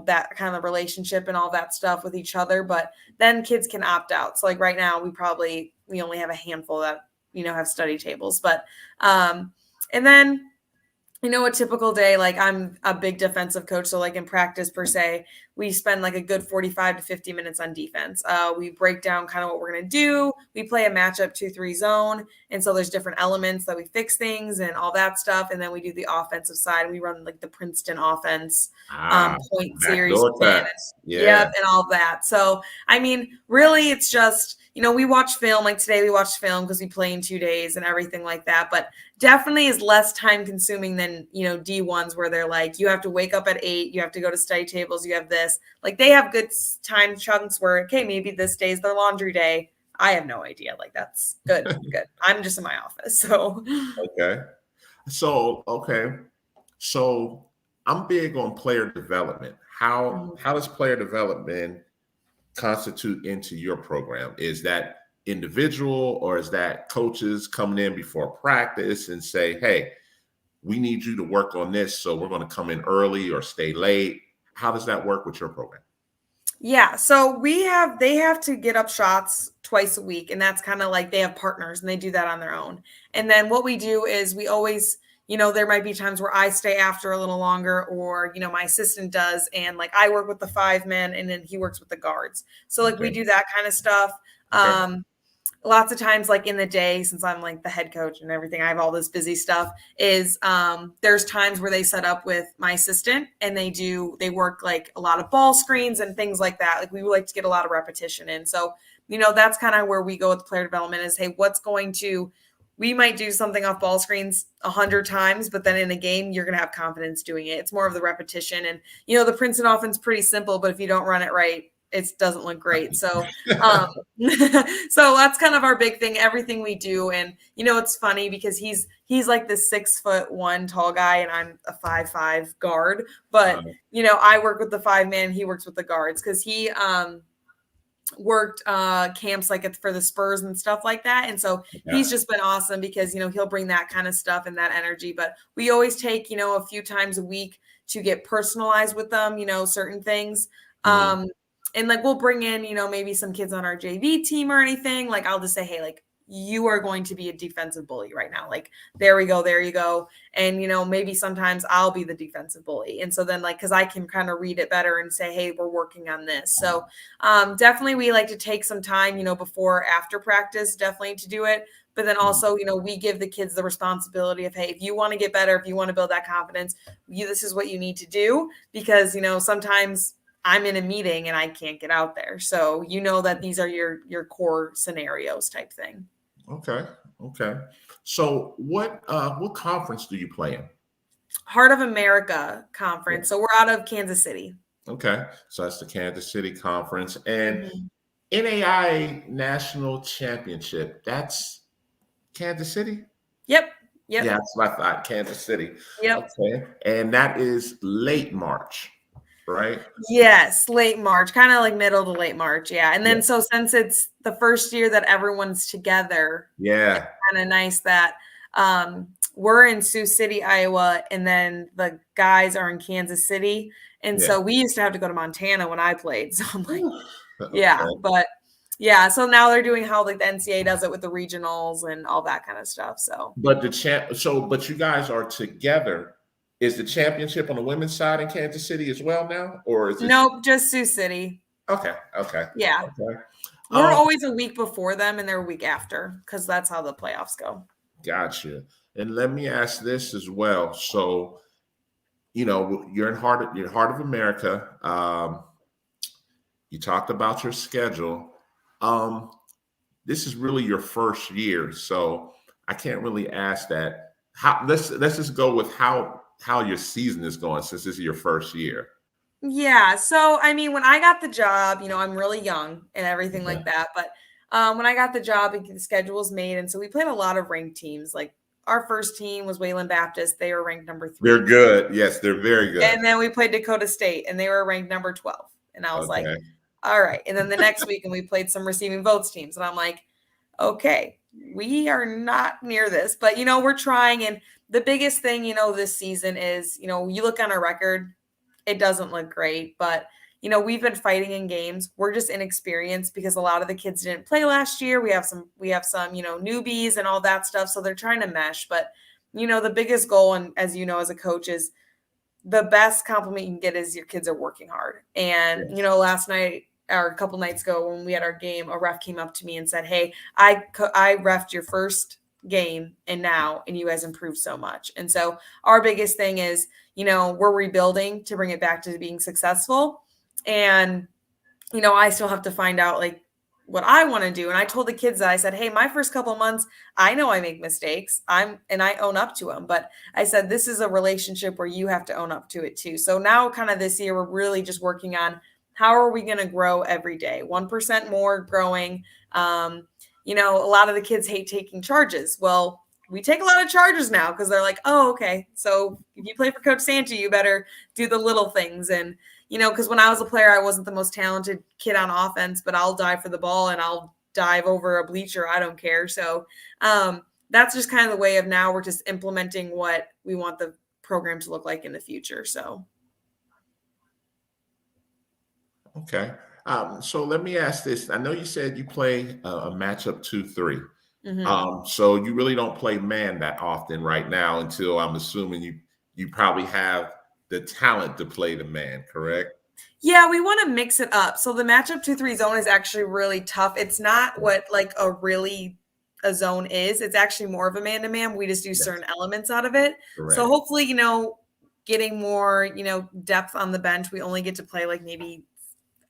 that kind of relationship and all that stuff with each other. But then kids can opt out. So like right now, we only have a handful that, have study tables, but, and then, a typical day, like I'm a big defensive coach. So like in practice per se, we spend like a good 45 to 50 minutes on defense. We break down kind of what we're going to do. We play a matchup 2-3 zone. And so there's different elements that we fix things and all that stuff. And then we do the offensive side. We run like the Princeton offense, point series. And all that. So, I mean, really it's just, we watch film. Like today we watched film because we play in 2 days and everything like that. But definitely is less time consuming than, D1s where they're like, you have to wake up at 8, you have to go to study tables, you have this. Like they have good time chunks where, okay, maybe this day's their laundry day. I have no idea. Like that's good. Good. I'm just in my office. So okay. So I'm big on player development. How does player development constitute into your program? Is that individual or is that coaches coming in before practice and say, hey, we need you to work on this, so we're going to come in early or stay late? How does that work with your program? Yeah, so they have to get up shots twice a week, and that's kind of like they have partners and they do that on their own. And then what we do is we always, there might be times where I stay after a little longer, or my assistant does, and like I work with the 5 men and then he works with the guards. So like we do that kind of stuff. Okay. Lots of times, like in the day, since I'm like the head coach and everything, I have all this busy stuff, is there's times where they set up with my assistant and they work like a lot of ball screens and things like that. Like we would like to get a lot of repetition in. So, that's kind of where we go with player development is, hey, we might do something off ball screens 100 times, but then in a game, you're going to have confidence doing it. It's more of the repetition. And, the Princeton offense is pretty simple, but if you don't run it right, it doesn't look great. So, so that's kind of our big thing, everything we do. And, it's funny because he's like this 6'1" tall guy and I'm a 5'5" guard, but, I work with the 5 man, he works with the guards because he, worked camps like for the Spurs and stuff like that. And so he's just been awesome because, he'll bring that kind of stuff and that energy, but we always take, a few times a week to get personalized with them, certain things. And like, we'll bring in, maybe some kids on our JV team or anything. Like, I'll just say, hey, like, you are going to be a defensive bully right now. Like, there we go. There you go. And, maybe sometimes I'll be the defensive bully. And so then like, cause I can kind of read it better and say, hey, we're working on this. So definitely we like to take some time, before, after practice, definitely to do it. But then also, we give the kids the responsibility of, hey, if you want to get better, if you want to build that confidence, this is what you need to do. Because, sometimes I'm in a meeting and I can't get out there. So that these are your core scenarios type thing. Okay. So what conference do you play in? Heart of America Conference. So we're out of Kansas City. Okay. So that's the Kansas City Conference. And NAIA National Championship, that's Kansas City? Yep. Yeah, that's what I thought, Kansas City. Yep. Okay. And that is late March, right? Yes, late March, kind of like middle to late March. Yeah. And then so since it's the first year that everyone's together, it's kind of nice that we're in Sioux City, Iowa, and then the guys are in Kansas City. And so we used to have to go to Montana when I played. So I'm like, but so now they're doing how like the NCAA does it with the regionals and all that kind of stuff. So, but but you guys are together. Is the championship on the women's side in Kansas City as well now, or is it? Nope, just Sioux City. Okay. Yeah. Okay. We're always a week before them, and they're a week after because that's how the playoffs go. Gotcha. And let me ask this as well. So, you're in Heart of America. You talked about your schedule. This is really your first year, so I can't really ask that. Let's just go with how your season is going since this is your first year. Yeah. So, I mean, when I got the job, I'm really young and everything like that. But when I got the job, the schedule was made. And so we played a lot of ranked teams. Like our first team was Wayland Baptist. They were ranked number 3. They're good. Yes, they're very good. And then we played Dakota State and they were ranked number 12. And I was like, all right. And then the next week, and we played some receiving votes teams. And I'm like, okay, we are not near this. But, we're trying. And the biggest thing, this season is, you look on our record, it doesn't look great, but we've been fighting in games. We're just inexperienced because a lot of the kids didn't play last year. We have some, newbies and all that stuff. So they're trying to mesh, but the biggest goal, and as as a coach, is the best compliment you can get is your kids are working hard. And, last night or a couple nights ago when we had our game, a ref came up to me and said, hey, I reffed your first game and you guys improved so much. And so our biggest thing is, we're rebuilding to bring it back to being successful. And, I still have to find out like what I want to do. And I told the kids that I said, hey, my first couple months, I know I make mistakes. I own up to them. But I said, this is a relationship where you have to own up to it too. So now kind of this year, we're really just working on how are we going to grow every day? 1% more growing. You know, a lot of the kids hate taking charges. Well, we take a lot of charges now because they're like, oh, okay. So if you play for Coach Santa, you better do the little things. And you know, because when I was a player, I wasn't the most talented kid on offense, but I'll dive for the ball and I'll dive over a bleacher. I don't care. So that's just kind of the way of now we're just implementing what we want the program to look like in the future. So. Okay. So let me ask this. I know you said you play a matchup 2-3. Mm-hmm. So you really don't play man that often right now until I'm assuming you probably have the talent to play the man, correct? Yeah, we want to mix it up. So the matchup 2-3 zone is actually really tough. It's not what like a zone is. It's actually more of a man-to-man. We just do certain elements out of it. Correct. So hopefully, you know, getting more, you know, depth on the bench. We only get to play like maybe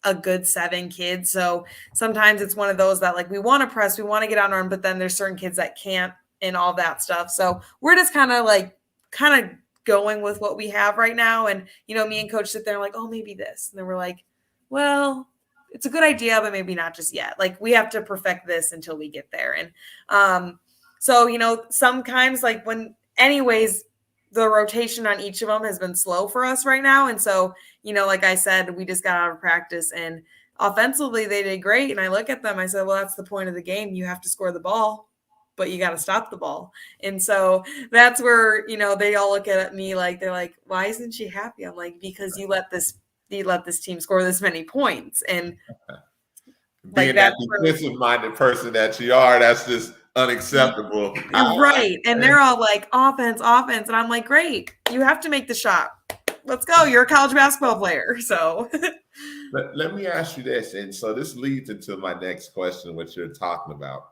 a good 7 kids. So sometimes it's one of those that like we want to press, we want to get on run, but then there's certain kids that can't and all that stuff. So we're just kind of going with what we have right now. And, you know, me and coach sit there like, oh, maybe this. And then we're like, well, it's a good idea, but maybe not just yet. Like we have to perfect this until we get there. And so, you know, sometimes like anyways, the rotation on each of them has been slow for us right now. And so, you know, like I said, we just got out of practice and offensively they did great. And I look at them, I said, well, that's the point of the game. You have to score the ball, but you got to stop the ball. And so that's where, you know, they all look at me like, they're like, why isn't she happy? I'm like, because you let this team score this many points. And being that defensive-minded person that you are, that's just unacceptable. Right. And they're all like, offense. And I'm like, great. You have to make the shot. Let's go. You're a college basketball player. So let me ask you this. And so this leads into my next question, what you're talking about.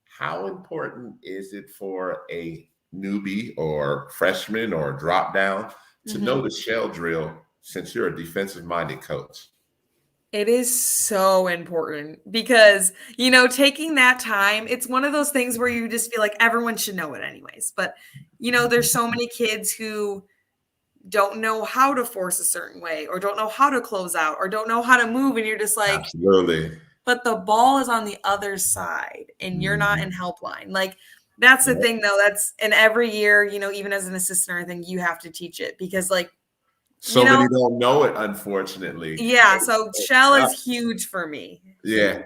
How important is it for a newbie or freshman or drop down to know the shell drill since you're a defensive-minded coach? It is so important because, you know, taking that time, it's one of those things where you just feel like everyone should know it anyways. But, you know, there's so many kids who don't know how to force a certain way or don't know how to close out or don't know how to move. And you're just like, absolutely. But the ball is on the other side and you're not in help line. Like that's the thing though. And every year, you know, even as an assistant or anything, you have to teach it because like, many don't know it, unfortunately. Yeah. So shell is huge for me. Yeah.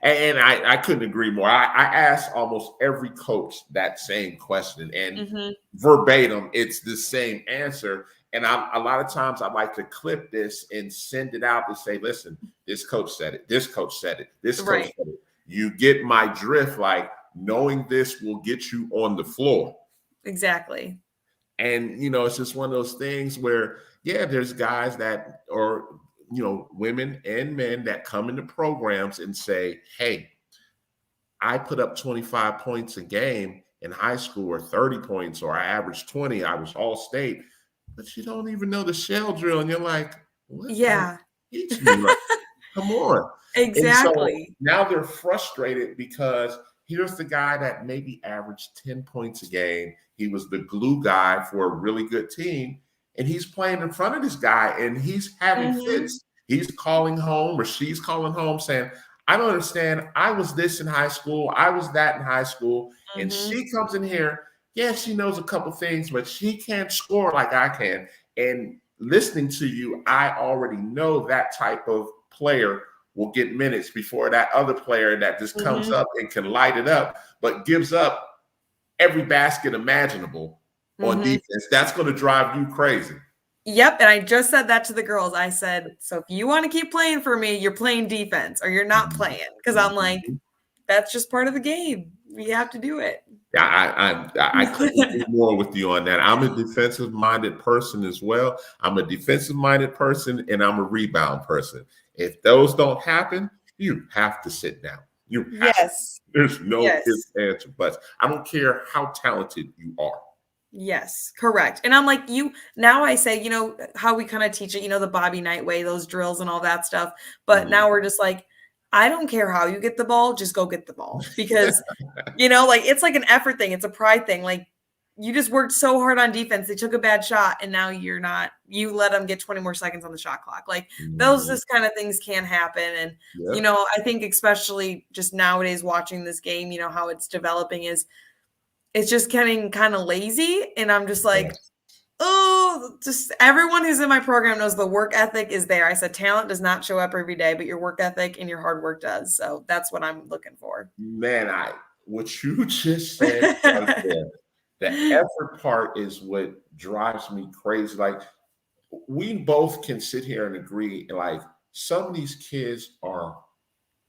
And I couldn't agree more. I asked almost every coach that same question and verbatim, it's the same answer. And a lot of times I like to clip this and send it out to say, listen, this coach said it. This coach said it. This coach said it. You get my drift, like knowing this will get you on the floor. Exactly. And, you know, it's just one of those things where, yeah, there's guys that are, you know, women and men that come into programs and say, hey, I put up 25 points a game in high school or 30 points, or I averaged 20. I was all state, but you don't even know the shell drill. And you're like, what? Yeah. Teach me, like, come on. Exactly. So now they're frustrated because here's the guy that maybe averaged 10 points a game. He was the glue guy for a really good team. And he's playing in front of this guy and he's having fits. He's calling home or she's calling home saying, I don't understand. I was this in high school. I was that in high school. And she comes in here. Yeah, she knows a couple things, but she can't score like I can. And listening to you, I already know that type of player will get minutes before that other player that just comes up and can light it up, but gives up every basket imaginable on defense. That's going to drive you crazy. Yep. And I just said that to the girls. I said, so if you want to keep playing for me, you're playing defense or you're not playing. Because I'm like, that's just part of the game. We have to do it. Yeah, I couldn't agree more with you on that. I'm a defensive-minded person as well. I'm a defensive-minded person and I'm a rebound person. If those don't happen, you have to sit down. You have to. There's no ifs, ands, or buts. I don't care how talented you are. Yes, correct. And I'm like, now I say, you know, how we kind of teach it, you know, the Bobby Knight way, those drills and all that stuff. But now we're just like, I don't care how you get the ball, just go get the ball. Because, like it's like an effort thing. It's a pride thing. Like you just worked so hard on defense. They took a bad shot and now you let them get 20 more seconds on the shot clock. Like those just kind of things can happen. And, I think especially just nowadays watching this game, how it's developing it's just getting kind of lazy. And I'm just like, just everyone who's in my program knows the work ethic is there. I said talent does not show up every day, but your work ethic and your hard work does. So that's what I'm looking for. Man, what you just said right there, the effort part is what drives me crazy. Like we both can sit here and agree, like some of these kids are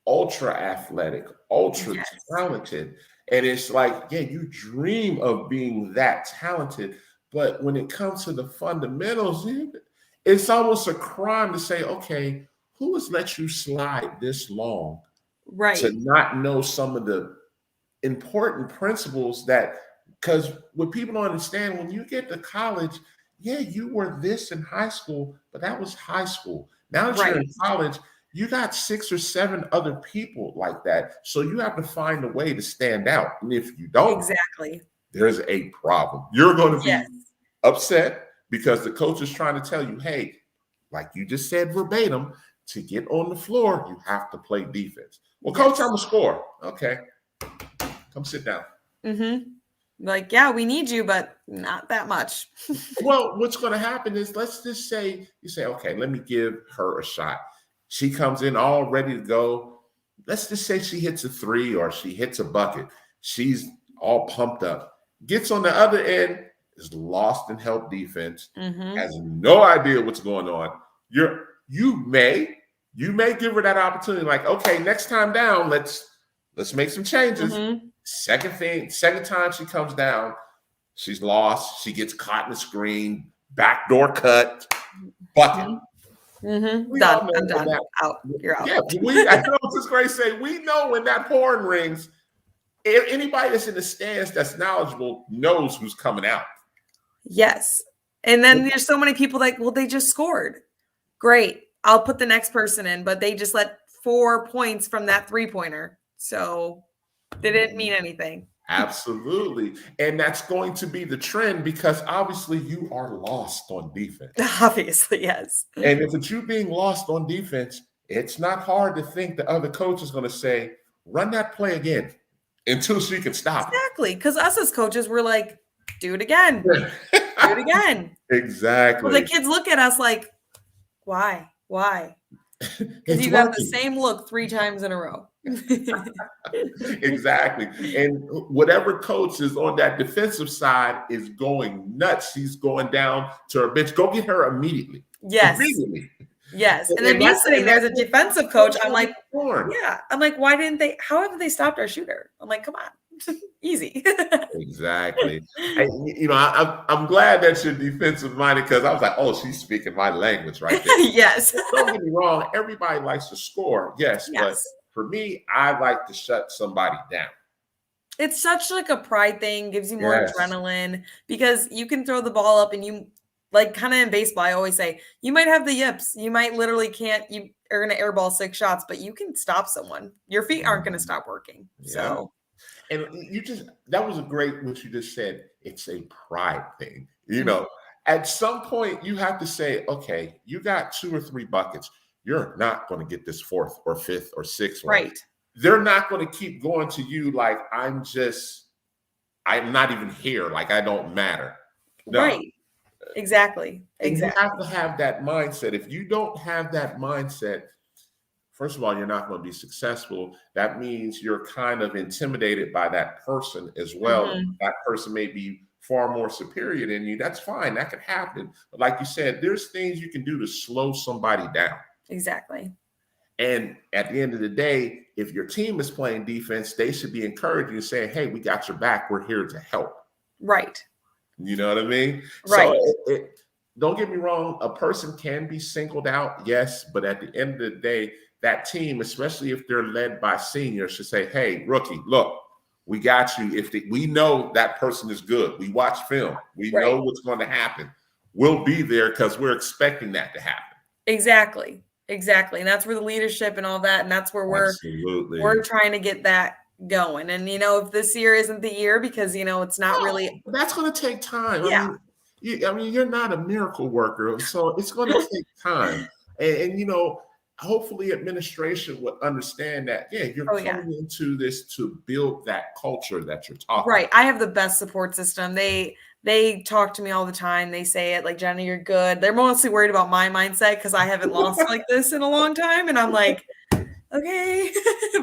ultra athletic, ultra talented. And it's like, you dream of being that talented. But when it comes to the fundamentals, it's almost a crime to say, okay, who has let you slide this long to not know some of the important principles because what people don't understand, when you get to college, you were this in high school, but that was high school. Now that you're in college, you got 6 or 7 other people like that. So you have to find a way to stand out. And if you don't, there's a problem. You're going to be upset because the coach is trying to tell you, hey, like you just said verbatim, to get on the floor, you have to play defense. Well, coach, I'm a scorer. Okay. Come sit down. Like, we need you, but not that much. Well, what's going to happen is, let's just say, you say, okay, let me give her a shot. She comes in all ready to go. Let's just say she hits a 3 or she hits a bucket. She's all pumped up. Gets on the other end, is lost in help defense, has no idea what's going on. You may give her that opportunity, like, okay, next time down, let's make some changes. Second time she comes down, she's lost. She gets caught in the screen, backdoor cut, bucket. Done. I'm done. Out. You're out. Yeah, I know what this Grace say. We know when that horn rings, anybody that's in the stands that's knowledgeable knows who's coming out. Yes. And then there's so many people like, well, they just scored. Great. I'll put the next person in, but they just let 4 points from that 3-pointer. So they didn't mean anything. Absolutely. And that's going to be the trend because obviously you are lost on defense. Obviously, yes. And if it's you being lost on defense, it's not hard to think the other coach is going to say, run that play again until she can stop. Exactly. Because us as coaches, we're like, do it again. Do it again. Exactly. Well, the kids look at us like, why? Because you got the same look 3 times in a row. Exactly. And whatever coach is on that defensive side is going nuts. He's going down to her bench. Go get her immediately. Yes. Immediately. Yes. And then me sitting there as a defensive coach, I'm like, why didn't they? How haven't they stopped our shooter? I'm like, come on. Easy. Exactly. I'm glad that you're defensive minded because I was like, oh, she's speaking my language right there. Yes. Don't get me wrong. Everybody likes to score. Yes. But for me, I like to shut somebody down. It's such like a pride thing, gives you more adrenaline because you can throw the ball up and you like kind of in baseball, I always say you might have the yips. You might literally you are going to airball 6 shots, but you can stop someone. Your feet aren't going to stop working. Yeah. So. And that was a great, what you just said. It's a pride thing. At some point you have to say, okay, you got 2 or 3 buckets. You're not going to get this 4th or 5th or 6th one. Right. They're not going to keep going to you like I'm not even here. Like I don't matter. No. Right. Exactly. You have to have that mindset. If you don't have that mindset, first of all, you're not going to be successful. That means you're kind of intimidated by that person as well. That person may be far more superior than you. That's fine. That could happen. But like you said, there's things you can do to slow somebody down. Exactly. And at the end of the day, if your team is playing defense, they should be encouraging you, saying, hey, we got your back. We're here to help. Right. You know what I mean? Right. So don't get me wrong. A person can be singled out. Yes. But at the end of the day, that team, especially if they're led by seniors, should say, hey, rookie, look, we got you. We know that person is good. We watch film. We know what's going to happen. We'll be there because we're expecting that to happen. Exactly. Exactly. And that's where the leadership and all that, and that's where we're trying to get that going. And, if this year isn't the year because, it's not really. That's going to take time. Yeah. I mean, you're not a miracle worker, so it's going to take time. And hopefully administration would understand that, you're coming into this to build that culture that you're talking about. I have the best support system. They talk to me all the time. They say it like, Jenny, you're good. They're mostly worried about my mindset because I haven't lost like this in a long time. And I'm like, okay.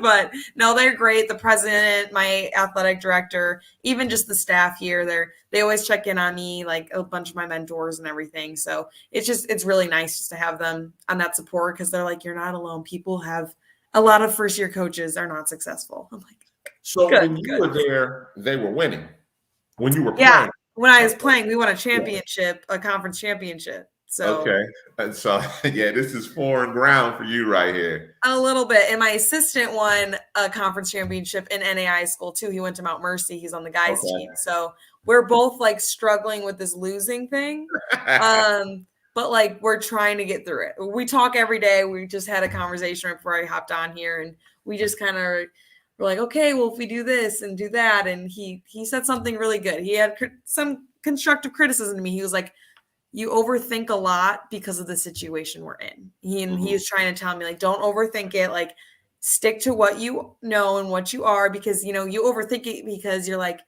But no, they're great. The president, my athletic director, even just the staff here, they always check in on me, like a bunch of my mentors and everything. So it's really nice just to have them on that support because they're like, you're not alone. People have a lot of first year coaches are not successful. I'm like, so when you were there, they were winning. When you were playing. When I was playing, we won a championship, a conference championship. So okay. And so this is foreign ground for you right here. A little bit. And my assistant won a conference championship in NAI school too. He went to Mount Mercy. He's on the guys team. So we're both like struggling with this losing thing. But like we're trying to get through it. We talk every day. We just had a conversation right before I hopped on here, and we just kind of were like, okay, well, if we do this and do that. And he said something really good. He had some constructive criticism to me. He was like, you overthink a lot because of the situation we're in. He was trying to tell me, like, don't overthink it. Like, stick to what you know and what you are, because, you overthink it because you're like,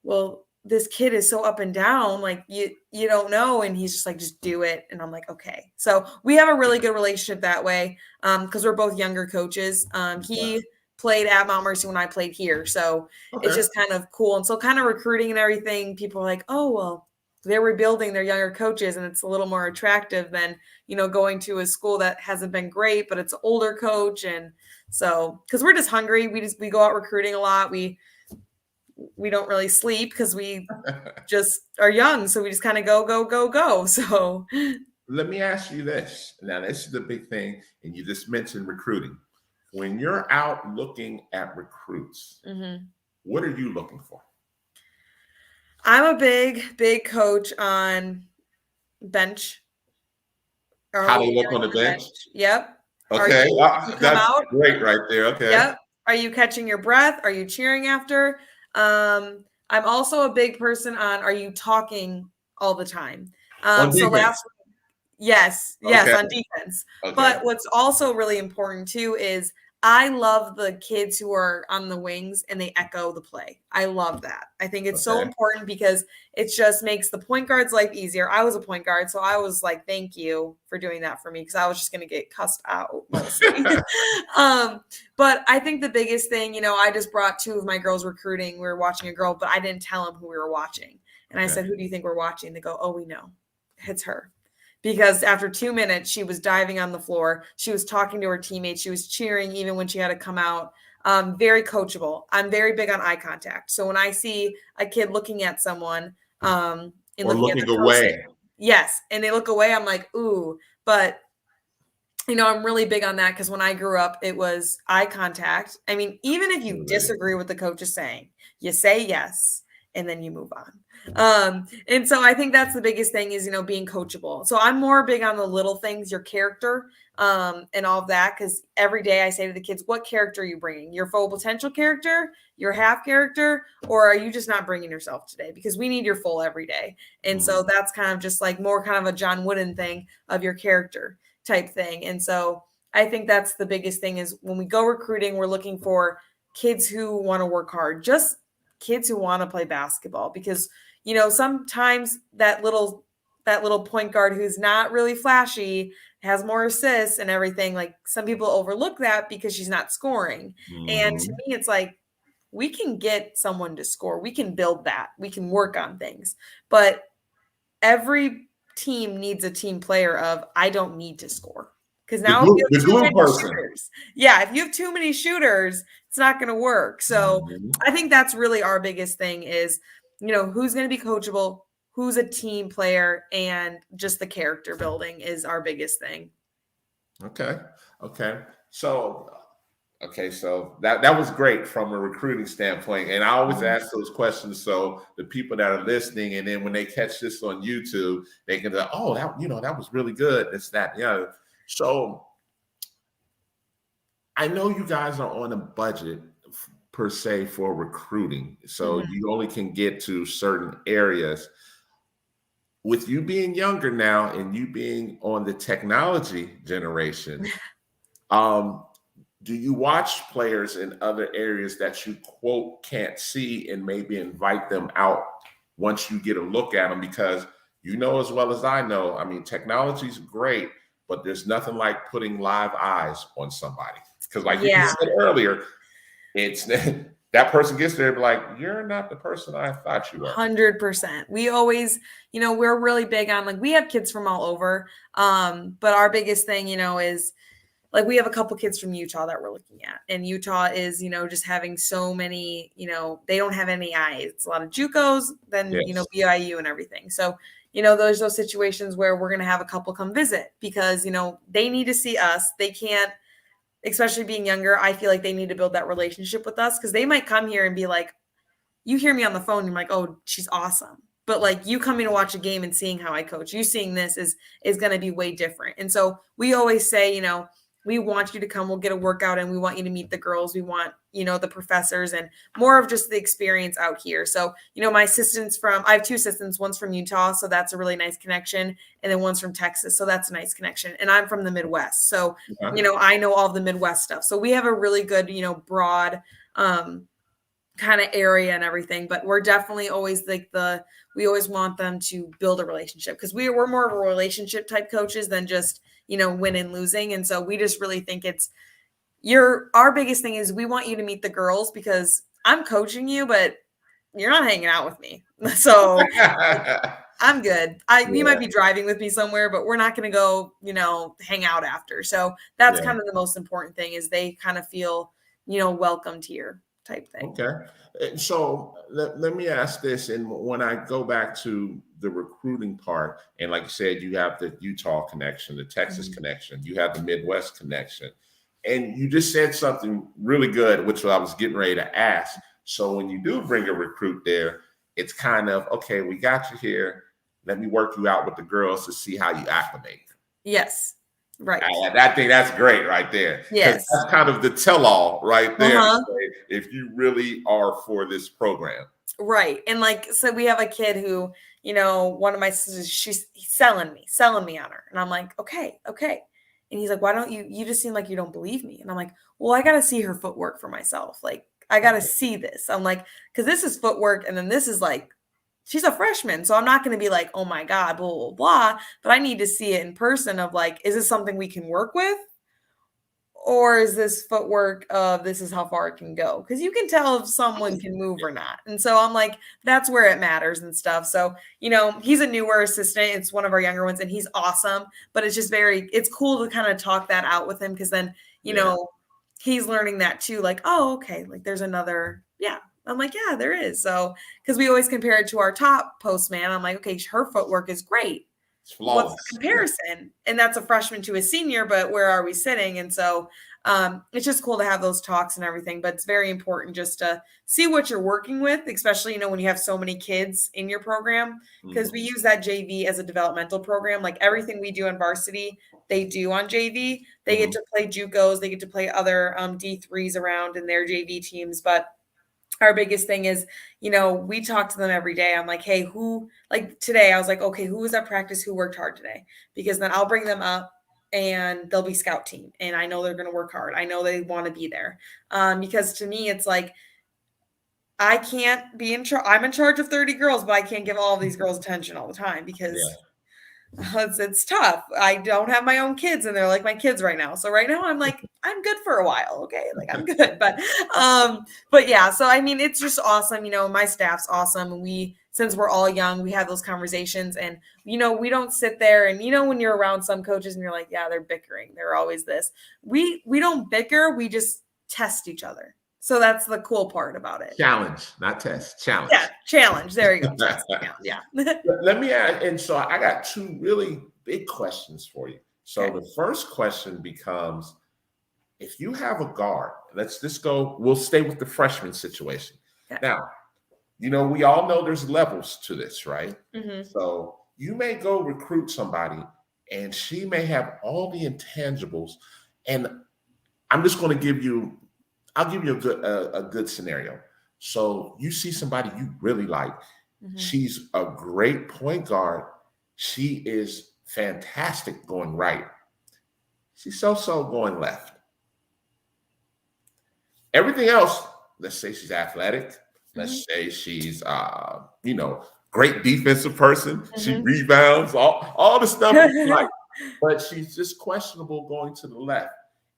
well, this kid is so up and down. Like, you don't know. And he's just like, just do it. And I'm like, okay. So we have a really good relationship that way because we're both younger coaches. He played at Mount Mercy when I played here. So it's just kind of cool. And so kind of recruiting and everything, people are like, oh, well, they're rebuilding their younger coaches, and it's a little more attractive than, going to a school that hasn't been great, but it's an older coach. And so, cause we're just hungry. We go out recruiting a lot. We don't really sleep because we just are young. So we just kind of go. So let me ask you this. Now, this is the big thing. And you just mentioned recruiting. When you're out looking at recruits, what are you looking for? I'm a big coach on bench. How they look on the bench? Yep. Okay. That's great right there. Okay. Yep. Are you catching your breath? Are you cheering after? I'm also a big person on, are you talking all the time? Yes, on defense. Okay. But what's also really important too is I love the kids who are on the wings and they echo the play. I love that. I think it's so important because it just makes the point guard's life easier. I was a point guard, so I was like, thank you for doing that for me because I was just going to get cussed out mostly. But I think the biggest thing, I just brought two of my girls recruiting. We were watching a girl, but I didn't tell them who we were watching. And I said, who do you think we're watching? They go, oh, we know. It's her. Because after 2 minutes, she was diving on the floor. She was talking to her teammates. She was cheering even when she had to come out. Very coachable. I'm very big on eye contact. So when I see a kid looking at someone and looking away, yes, and they look away, I'm like, ooh. But, I'm really big on that because when I grew up, it was eye contact. I mean, even if you disagree with the coach is saying, you say yes, and then you move on. And so I think that's the biggest thing is, being coachable. So I'm more big on the little things, your character, and all of that. Cause every day I say to the kids, what character are you bringing? Your full potential character, your half character, or are you just not bringing yourself today? Because we need your full every day. And so that's kind of just like more kind of a John Wooden thing of your character type thing. And so I think that's the biggest thing is when we go recruiting, we're looking for kids who want to work hard, just kids who want to play basketball because, sometimes that little point guard who's not really flashy has more assists and everything. Like some people overlook that because she's not scoring. And to me, it's like, we can get someone to score. We can build that. We can work on things, but every team needs a team player of, I don't need to score. Because now if you have too many shooters, if you have too many shooters, it's not going to work. So I think that's really our biggest thing is, who's going to be coachable, who's a team player, and just the character building is our biggest thing. Okay. So that was great from a recruiting standpoint. And I always ask those questions so the people that are listening, and then when they catch this on YouTube, they can go, oh, that was really good. It's that, So I know you guys are on a budget per se for recruiting, so you only can get to certain areas. With you being younger now and you being on the technology generation, do you watch players in other areas that you quote can't see and maybe invite them out once you get a look at them? Because you know as well as I know, I mean, technology is great, but there's nothing like putting live eyes on somebody. Because like you said earlier, it's that person gets there and be like, you're not the person I thought you were. 100%. We always, we're really big on, like, we have kids from all over. But our biggest thing, is like we have a couple kids from Utah that we're looking at. And Utah is, just having so many, they don't have any eyes. It's a lot of Jucos, then, BYU and everything. So, there's those situations where we're going to have a couple come visit because, they need to see us. They can't, especially being younger, I feel like they need to build that relationship with us because they might come here and be like, you hear me on the phone, you're like, oh, she's awesome. But like you coming to watch a game and seeing how I coach, you seeing this is going to be way different. And so we always say, we want you to come, we'll get a workout and we want you to meet the girls. We want, the professors and more of just the experience out here. So, my assistants I have two assistants, one's from Utah. So that's a really nice connection. And then one's from Texas. So that's a nice connection. And I'm from the Midwest. So, I know all the Midwest stuff. So we have a really good, broad, kind of area and everything, but we're definitely always we always want them to build a relationship because we're more of a relationship type coaches than just, win and losing. And so we just really think our biggest thing is we want you to meet the girls because I'm coaching you, but you're not hanging out with me. So I'm good. You might be driving with me somewhere, but we're not going to go, hang out after. So that's kind of the most important thing is they kind of feel, welcomed here type thing. Okay. So let me ask this. And when I go back to the recruiting part, and like you said, you have the Utah connection, the Texas connection, you have the Midwest connection. And you just said something really good, which I was getting ready to ask. So when you do bring a recruit there, it's kind of, okay, we got you here. Let me work you out with the girls to see how you acclimate. Yes. Right. I think that's great right there. Yes. That's kind of the tell-all right there. If you really are for this program. Right. And so we have a kid who, one of my sisters, she's selling me on her. And I'm like, okay. And he's like, why don't you just seem like you don't believe me. And I'm like, well, I got to see her footwork for myself. Like, I got to see this. I'm like, because this is footwork. And then this is she's a freshman. So I'm not going to be like, oh my God, blah, blah, blah. But I need to see it in person of is this something we can work with? Or is this footwork of this is how far it can go? Because you can tell if someone can move or not. And so I'm like, that's where it matters and stuff. So, he's a newer assistant. It's one of our younger ones and he's awesome. But it's just it's cool to kind of talk that out with him because then, he's learning that too. Like, oh, okay. There's another, I'm like, yeah, there is. So, because we always compare it to our top postman. I'm like, okay, her footwork is great. What's the comparison? And that's a freshman to a senior, but where are we sitting? And so it's just cool to have those talks and everything, but it's very important just to see what you're working with, especially, when you have so many kids in your program, because we use that JV as a developmental program. Like everything we do on varsity, they do on JV. They get to play Jucos, they get to play other D3s around in their JV teams, but our biggest thing is, we talk to them every day. I'm like, hey, today I was like, okay, who was at practice? Who worked hard today? Because then I'll bring them up and they'll be scout team. And I know they're going to work hard. I know they want to be there. Because to me, it's like, I can't be I'm in charge of 30 girls, but I can't give all of these girls attention all the time because it's tough. I don't have my own kids and they're like my kids right now. So right now I'm like, I'm good for a while. Okay. I'm good. But yeah, so I mean, it's just awesome. My staff's awesome. And since we're all young, we have those conversations and, we don't sit there and, when you're around some coaches and you're like, yeah, they're bickering. They're always this. We don't bicker. We just test each other. So that's the cool part about it. Challenge, not test. Challenge. Yeah, challenge. There you go. Yeah. Let me add, and so I got two really big questions for you. So the first question becomes, if you have a guard, let's just go, we'll stay with the freshman situation. Okay. Now, we all know there's levels to this, right? So you may go recruit somebody and she may have all the intangibles. And I'm just going to give you, I'll give you a good scenario. So you see somebody you really like. Mm-hmm. She's a great point guard. She is fantastic going right. She's so going left. Everything else, let's say she's athletic. Let's say she's, great defensive person. She rebounds, all the stuff. Like, but she's just questionable going to the left.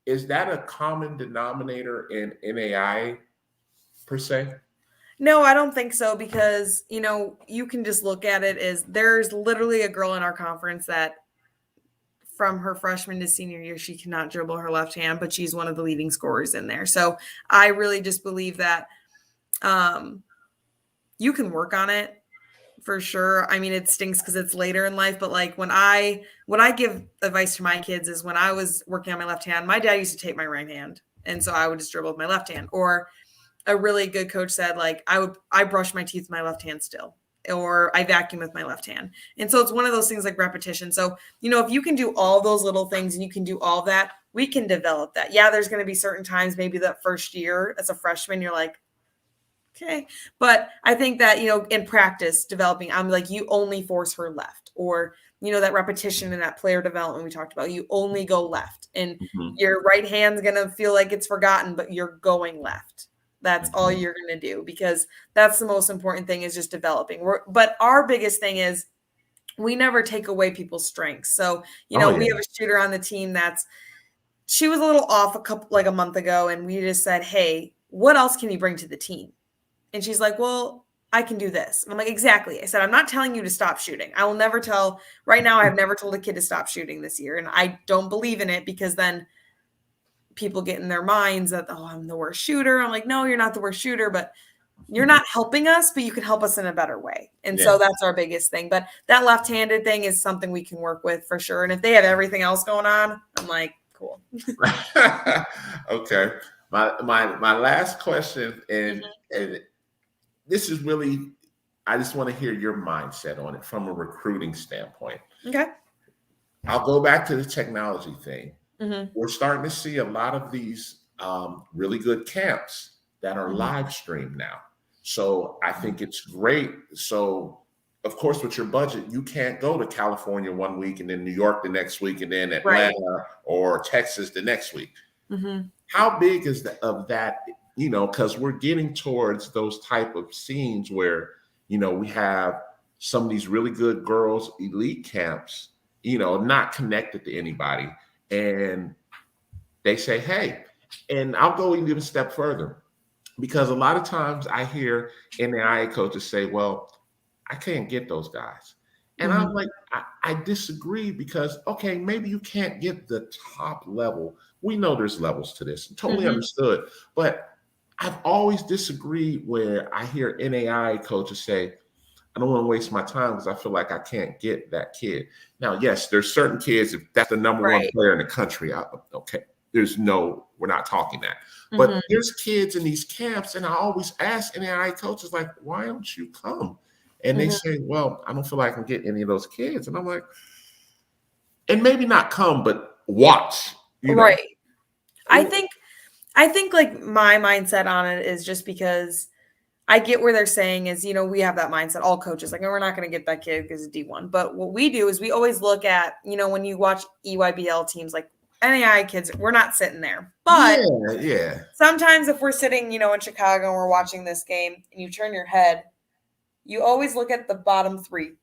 Is that a common denominator in NAI per se? No, I don't think so, because, you can just look at it as there's literally a girl in our conference that from her freshman to senior year, she cannot dribble her left hand, but she's one of the leading scorers in there. So I really just believe that you can work on it for sure. I mean, it stinks because it's later in life, but like when I give advice to my kids is when I was working on my left hand, my dad used to tape my right hand. And so I would just dribble with my left hand. Or a really good coach said, like, I brush my teeth with my left hand still, or I vacuum with my left hand. And so it's one of those things like repetition. So, if you can do all those little things and you can do all that, we can develop that. Yeah, there's going to be certain times, maybe that first year as a freshman, you're like, okay. But I think that, in practice developing, I'm like, you only force her left, or, that repetition and that player development we talked about, you only go left, and your right hand's going to feel like it's forgotten, but you're going left. That's all you're going to do, because that's the most important thing, is just developing. But our biggest thing is we never take away people's strengths. So, we have a shooter on the team she was a little off a month ago, and we just said, hey, what else can you bring to the team? And she's like, well, I can do this. And I'm like, exactly. I said, I'm not telling you to stop shooting. I will never right now, I've never told a kid to stop shooting this year. And I don't believe in it, because then people get in their minds that, oh, I'm the worst shooter. I'm like, no, you're not the worst shooter, but you're not helping us, but you can help us in a better way. And so that's our biggest thing. But that left-handed thing is something we can work with for sure. And if they have everything else going on, I'm like, cool. Okay. My last question, and this is really, I just want to hear your mindset on it from a recruiting standpoint. Okay. I'll go back to the technology thing. We're starting to see a lot of these really good camps that are live streamed now. So I think it's great. So, of course, with your budget, you can't go to California one week and then New York the next week and then Atlanta or Texas the next week. How big is that, because we're getting towards those type of scenes where, we have some of these really good girls elite camps, not connected to anybody. And they say, hey, and I'll go even a step further, because a lot of times I hear NAIA coaches say, well, I can't get those guys. And I'm like, I disagree, because, okay, maybe you can't get the top level. We know there's levels to this. Totally understood. But I've always disagreed where I hear NAIA coaches say, I don't want to waste my time because I feel like I can't get that kid. Now, yes, there's certain kids, if that's the number one player in the country, okay, we're not talking that. But there's kids in these camps, and I always ask NAIA coaches, like, why don't you come? And they say, well, I don't feel like I can get any of those kids. And I'm like, and maybe not come, but watch. Right. I think like my mindset on it is just because I get where they're saying is, we have that mindset, all coaches, like, no, we're not going to get that kid because it's D1. But what we do is we always look at, when you watch EYBL teams, like NAIA kids, we're not sitting there. But sometimes if we're sitting, in Chicago and we're watching this game and you turn your head, you always look at the bottom three.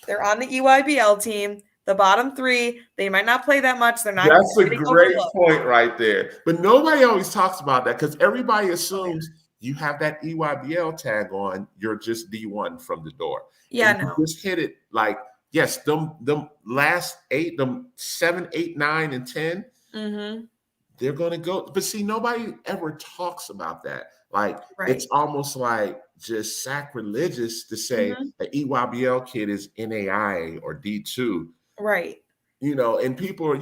They're on the EYBL team. The bottom three, they might not play that much. They're not. That's a great point right there. But nobody always talks about that, because everybody assumes you have that EYBL tag on, you're just D1 from the door. Yeah, and you just hit it like, yes, them last 7, 8, 9, and 10, they're going to go. But see, nobody ever talks about that. Like, it's almost like just sacrilegious to say the EYBL kid is NAIA or D2. Right. And people are,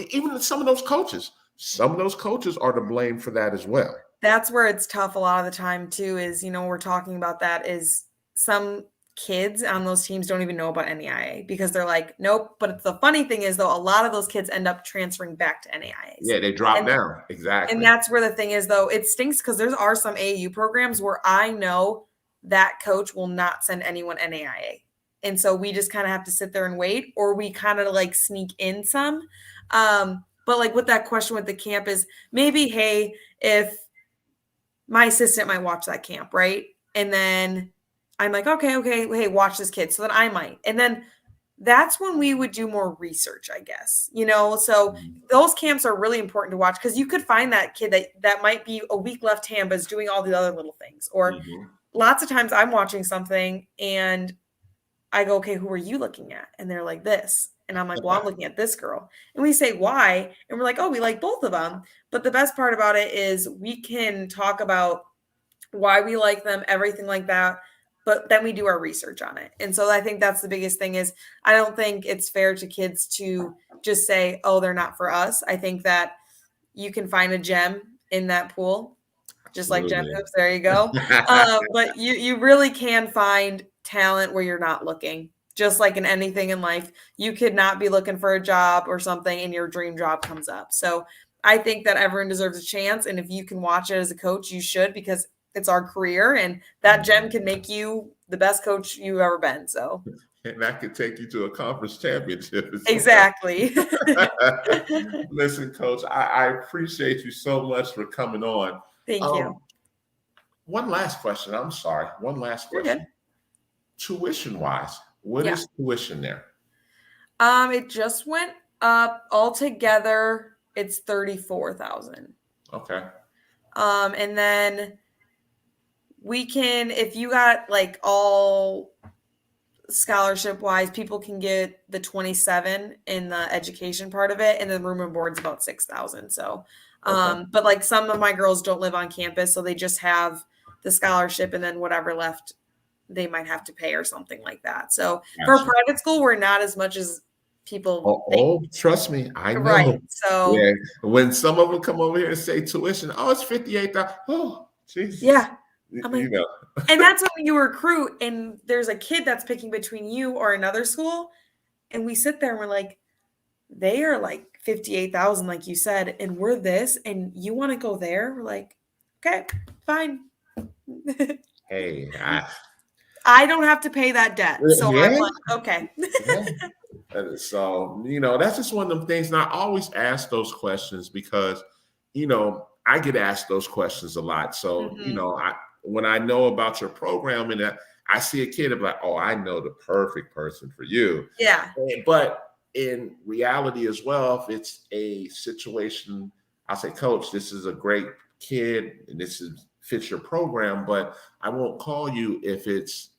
even some of those coaches are to blame for that as well. That's where it's tough a lot of the time too, is, we're talking about that, is some kids on those teams don't even know about NAIA because they're like, nope. But the funny thing is, though, a lot of those kids end up transferring back to NAIAs. Yeah, they drop down. Exactly. And that's where the thing is, though, it stinks because there are some AAU programs where I know that coach will not send anyone NAIA. And so we just kind of have to sit there and wait, or we kind of like sneak in some. But like with that question with the camp is maybe, hey, if my assistant might watch that camp, right? And then I'm like, okay, hey, watch this kid. So then I might. And then that's when we would do more research, I guess, so those camps are really important to watch because you could find that kid that might be a weak left hand, but is doing all the other little things. Or lots of times I'm watching something and I go, okay, who are you looking at? And they're like this. And I'm like, well, I'm looking at this girl. And we say, why? And we're like, oh, we like both of them. But the best part about it is we can talk about why we like them, everything like that. But then we do our research on it. And so I think that's the biggest thing is I don't think it's fair to kids to just say, oh, they're not for us. I think that you can find a gem in that pool, just like gem hoops. There you go. But you really can find talent where you're not looking. Just like in anything in life, you could not be looking for a job or something and your dream job comes up. So I think that everyone deserves a chance. And if you can watch it as a coach, you should, because it's our career and that gem can make you the best coach you've ever been. So, and that could take you to a conference championship. Exactly. Listen, Coach, I appreciate you so much for coming on. Thank you. One last question. I'm sorry. One last question. Tuition wise, what is tuition there? It just went up altogether. It's $34,000. Okay. And then we can, if you got like all scholarship wise, people can get the 27 in the education part of it, and then room and board's about 6,000. So, but like some of my girls don't live on campus, so they just have the scholarship, and then whatever left they might have to pay or something like that. So for a private school, we're not as much as people think. Trust me, I know. Right. So when some of them come over here and say tuition, it's $58,000. Oh, jeez. Yeah. I'm like, and that's when you recruit and there's a kid that's picking between you or another school. And we sit there and we're like, they are like 58,000, like you said, and we're this, and you want to go there. We're like, okay, fine. Hey, I don't have to pay that debt. So I'm like, okay. So, that's just one of them things. And I always ask those questions because, I get asked those questions a lot. So, when I know about your program and I see a kid, I'm like, oh, I know the perfect person for you. Yeah. But in reality as well, if it's a situation, I'll say, Coach, this is a great kid and fits your program, but I won't call you if it's,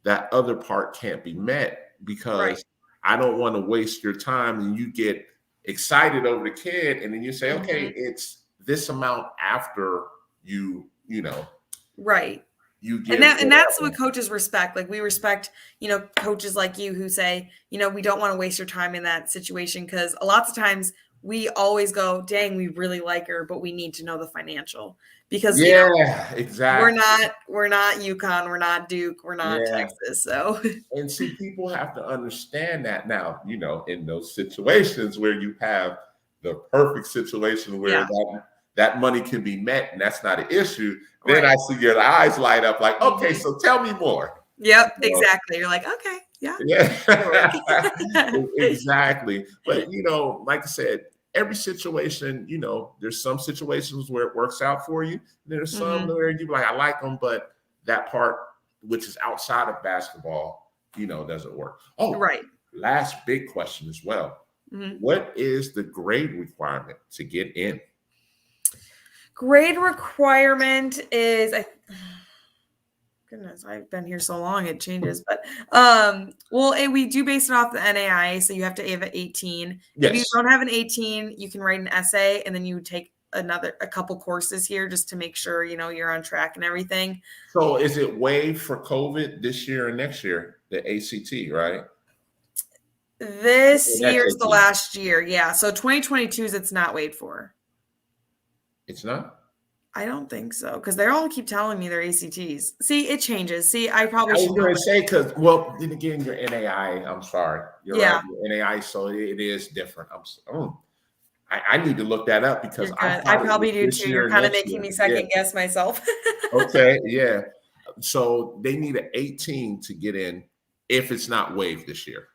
that other part can't be met, because I don't want to waste your time and you get excited over the kid and then you say, okay, it's this amount after you right. You get and that's what coaches respect. Like we respect, coaches like you who say, we don't want to waste your time in that situation, because a lot of times we always go, dang, we really like her, but we need to know the financial, because exactly. We're not UConn, we're not Duke, we're not Texas. So and see, people have to understand that now, in those situations where you have the perfect situation where that money can be met and that's not an issue, then I see your eyes light up like, okay, so tell me more. Yep, exactly. You're like, okay, exactly. But like I said, every situation, there's some situations where it works out for you. There's some where you're like, I like them, but that part, which is outside of basketball, doesn't work. Last big question as well. What is the grade requirement to get in? Grade requirement is, goodness, I've been here so long, it changes. But we do base it off the NAIA, so you have to have an 18. If you don't have an 18, you can write an essay, and then you take a couple courses here just to make sure you're on track and everything. So is it waived for COVID this year and next year, the ACT, right? This year's the last year, So 2022's it's not waived for. It's not? I don't think so, because they all keep telling me they're ACTs. See, it changes. See, I probably I should was going to say, because, well, then again, your NAI, I'm sorry. You're right. Your NAI, so it is different. I need to look that up because I probably do too. You're kind of making me second guess myself. Okay, yeah. So they need an 18 to get in if it's not waived this year,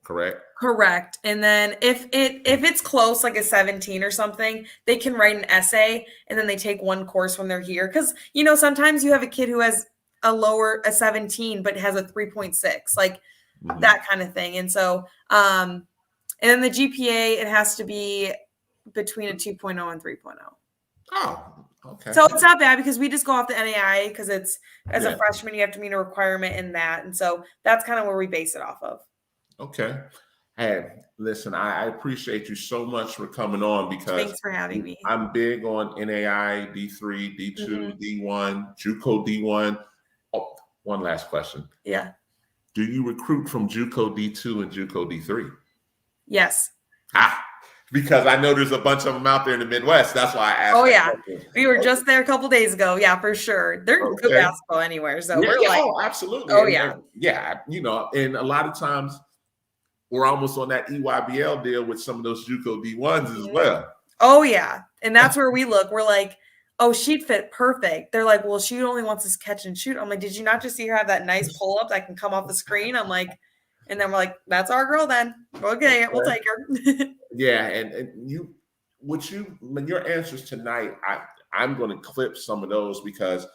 correct? Correct. And then if it's close, like a 17 or something, they can write an essay and then they take one course when they're here. Because, sometimes you have a kid who has a 17, but has a 3.6, like that kind of thing. And so, and then the GPA, it has to be between a 2.0 and 3.0. Oh, okay. So it's not bad because we just go off the NAI because it's as a freshman, you have to meet a requirement in that. And so that's kind of where we base it off of. Okay. Hey, listen, I appreciate you so much for coming on because thanks for having me. I'm big on NAI, D3, D2, D1, Juco D1. Oh, one last question. Yeah. Do you recruit from Juco D2 and Juco D3? Yes. Because I know there's a bunch of them out there in the Midwest. That's why I asked. Oh, yeah. We were just there a couple days ago. Yeah, for sure. They're good basketball anywhere. So we're like, oh, absolutely. Oh, yeah. And a lot of times we're almost on that EYBL deal with some of those Juco D1s as well. Oh, yeah. And that's where we look. We're like, oh, she'd fit perfect. They're like, well, she only wants us to catch and shoot. I'm like, did you not just see her have that nice pull up that can come off the screen? I'm like, and then we're like, that's our girl then. Okay, we'll take her. Yeah. And your answers tonight, I'm going to clip some of those because,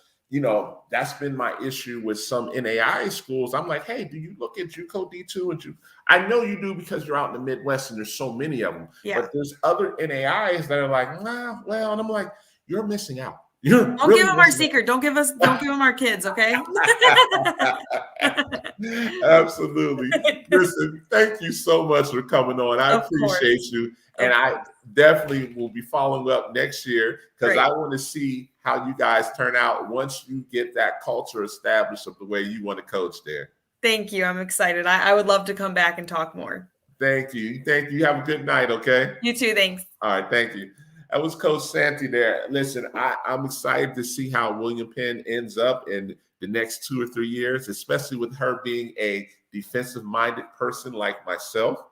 that's been my issue with some NAI schools. I'm like, hey, do you look at Juco D2 and Juco? I know you do because you're out in the Midwest and there's so many of them. Yeah. But there's other NAIs that are like, nah, well, and I'm like, you're missing out. Don't give them our secret. Don't give them our kids, okay? Absolutely. Listen, thank you so much for coming on. I appreciate you. And I definitely will be following up next year because I want to see how you guys turn out once you get that culture established of the way you want to coach there. Thank you. I'm excited. I would love to come back and talk more. Thank you. Thank you. Have a good night, okay? You too. Thanks. All right. Thank you. That was Coach Santi there. Listen, I'm excited to see how William Penn ends up in the next 2 or 3 years, especially with her being a defensive-minded person like myself.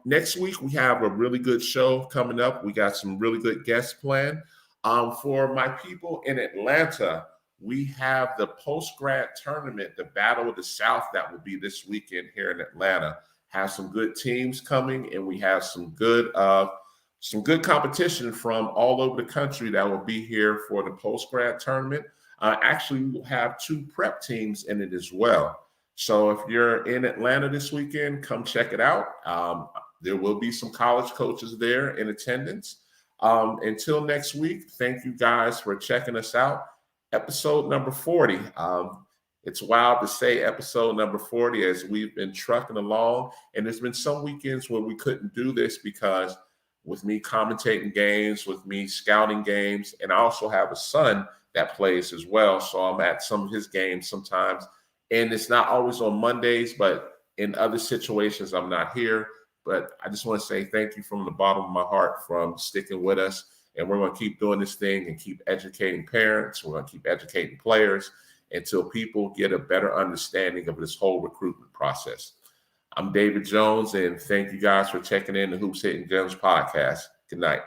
Next week, we have a really good show coming up. We got some really good guests planned. For my people in Atlanta, we have the post-grad tournament, the Battle of the South, that will be this weekend here in Atlanta. Have some good teams coming, and we have some good competition from all over the country that will be here for the post-grad tournament. Actually, we'll have 2 prep teams in it as well. So if you're in Atlanta this weekend, come check it out. There will be some college coaches there in attendance. Until next week, thank you guys for checking us out. Episode number 40. It's wild to say episode number 40 as we've been trucking along. And there's been some weekends where we couldn't do this because with me commentating games, with me scouting games, and I also have a son that plays as well. So I'm at some of his games sometimes. And it's not always on Mondays, but in other situations, I'm not here. But I just want to say thank you from the bottom of my heart from sticking with us. And we're going to keep doing this thing and keep educating parents. We're going to keep educating players until people get a better understanding of this whole recruitment process. I'm David Jones, and thank you guys for checking in the Hoops Hitting Gems podcast. Good night.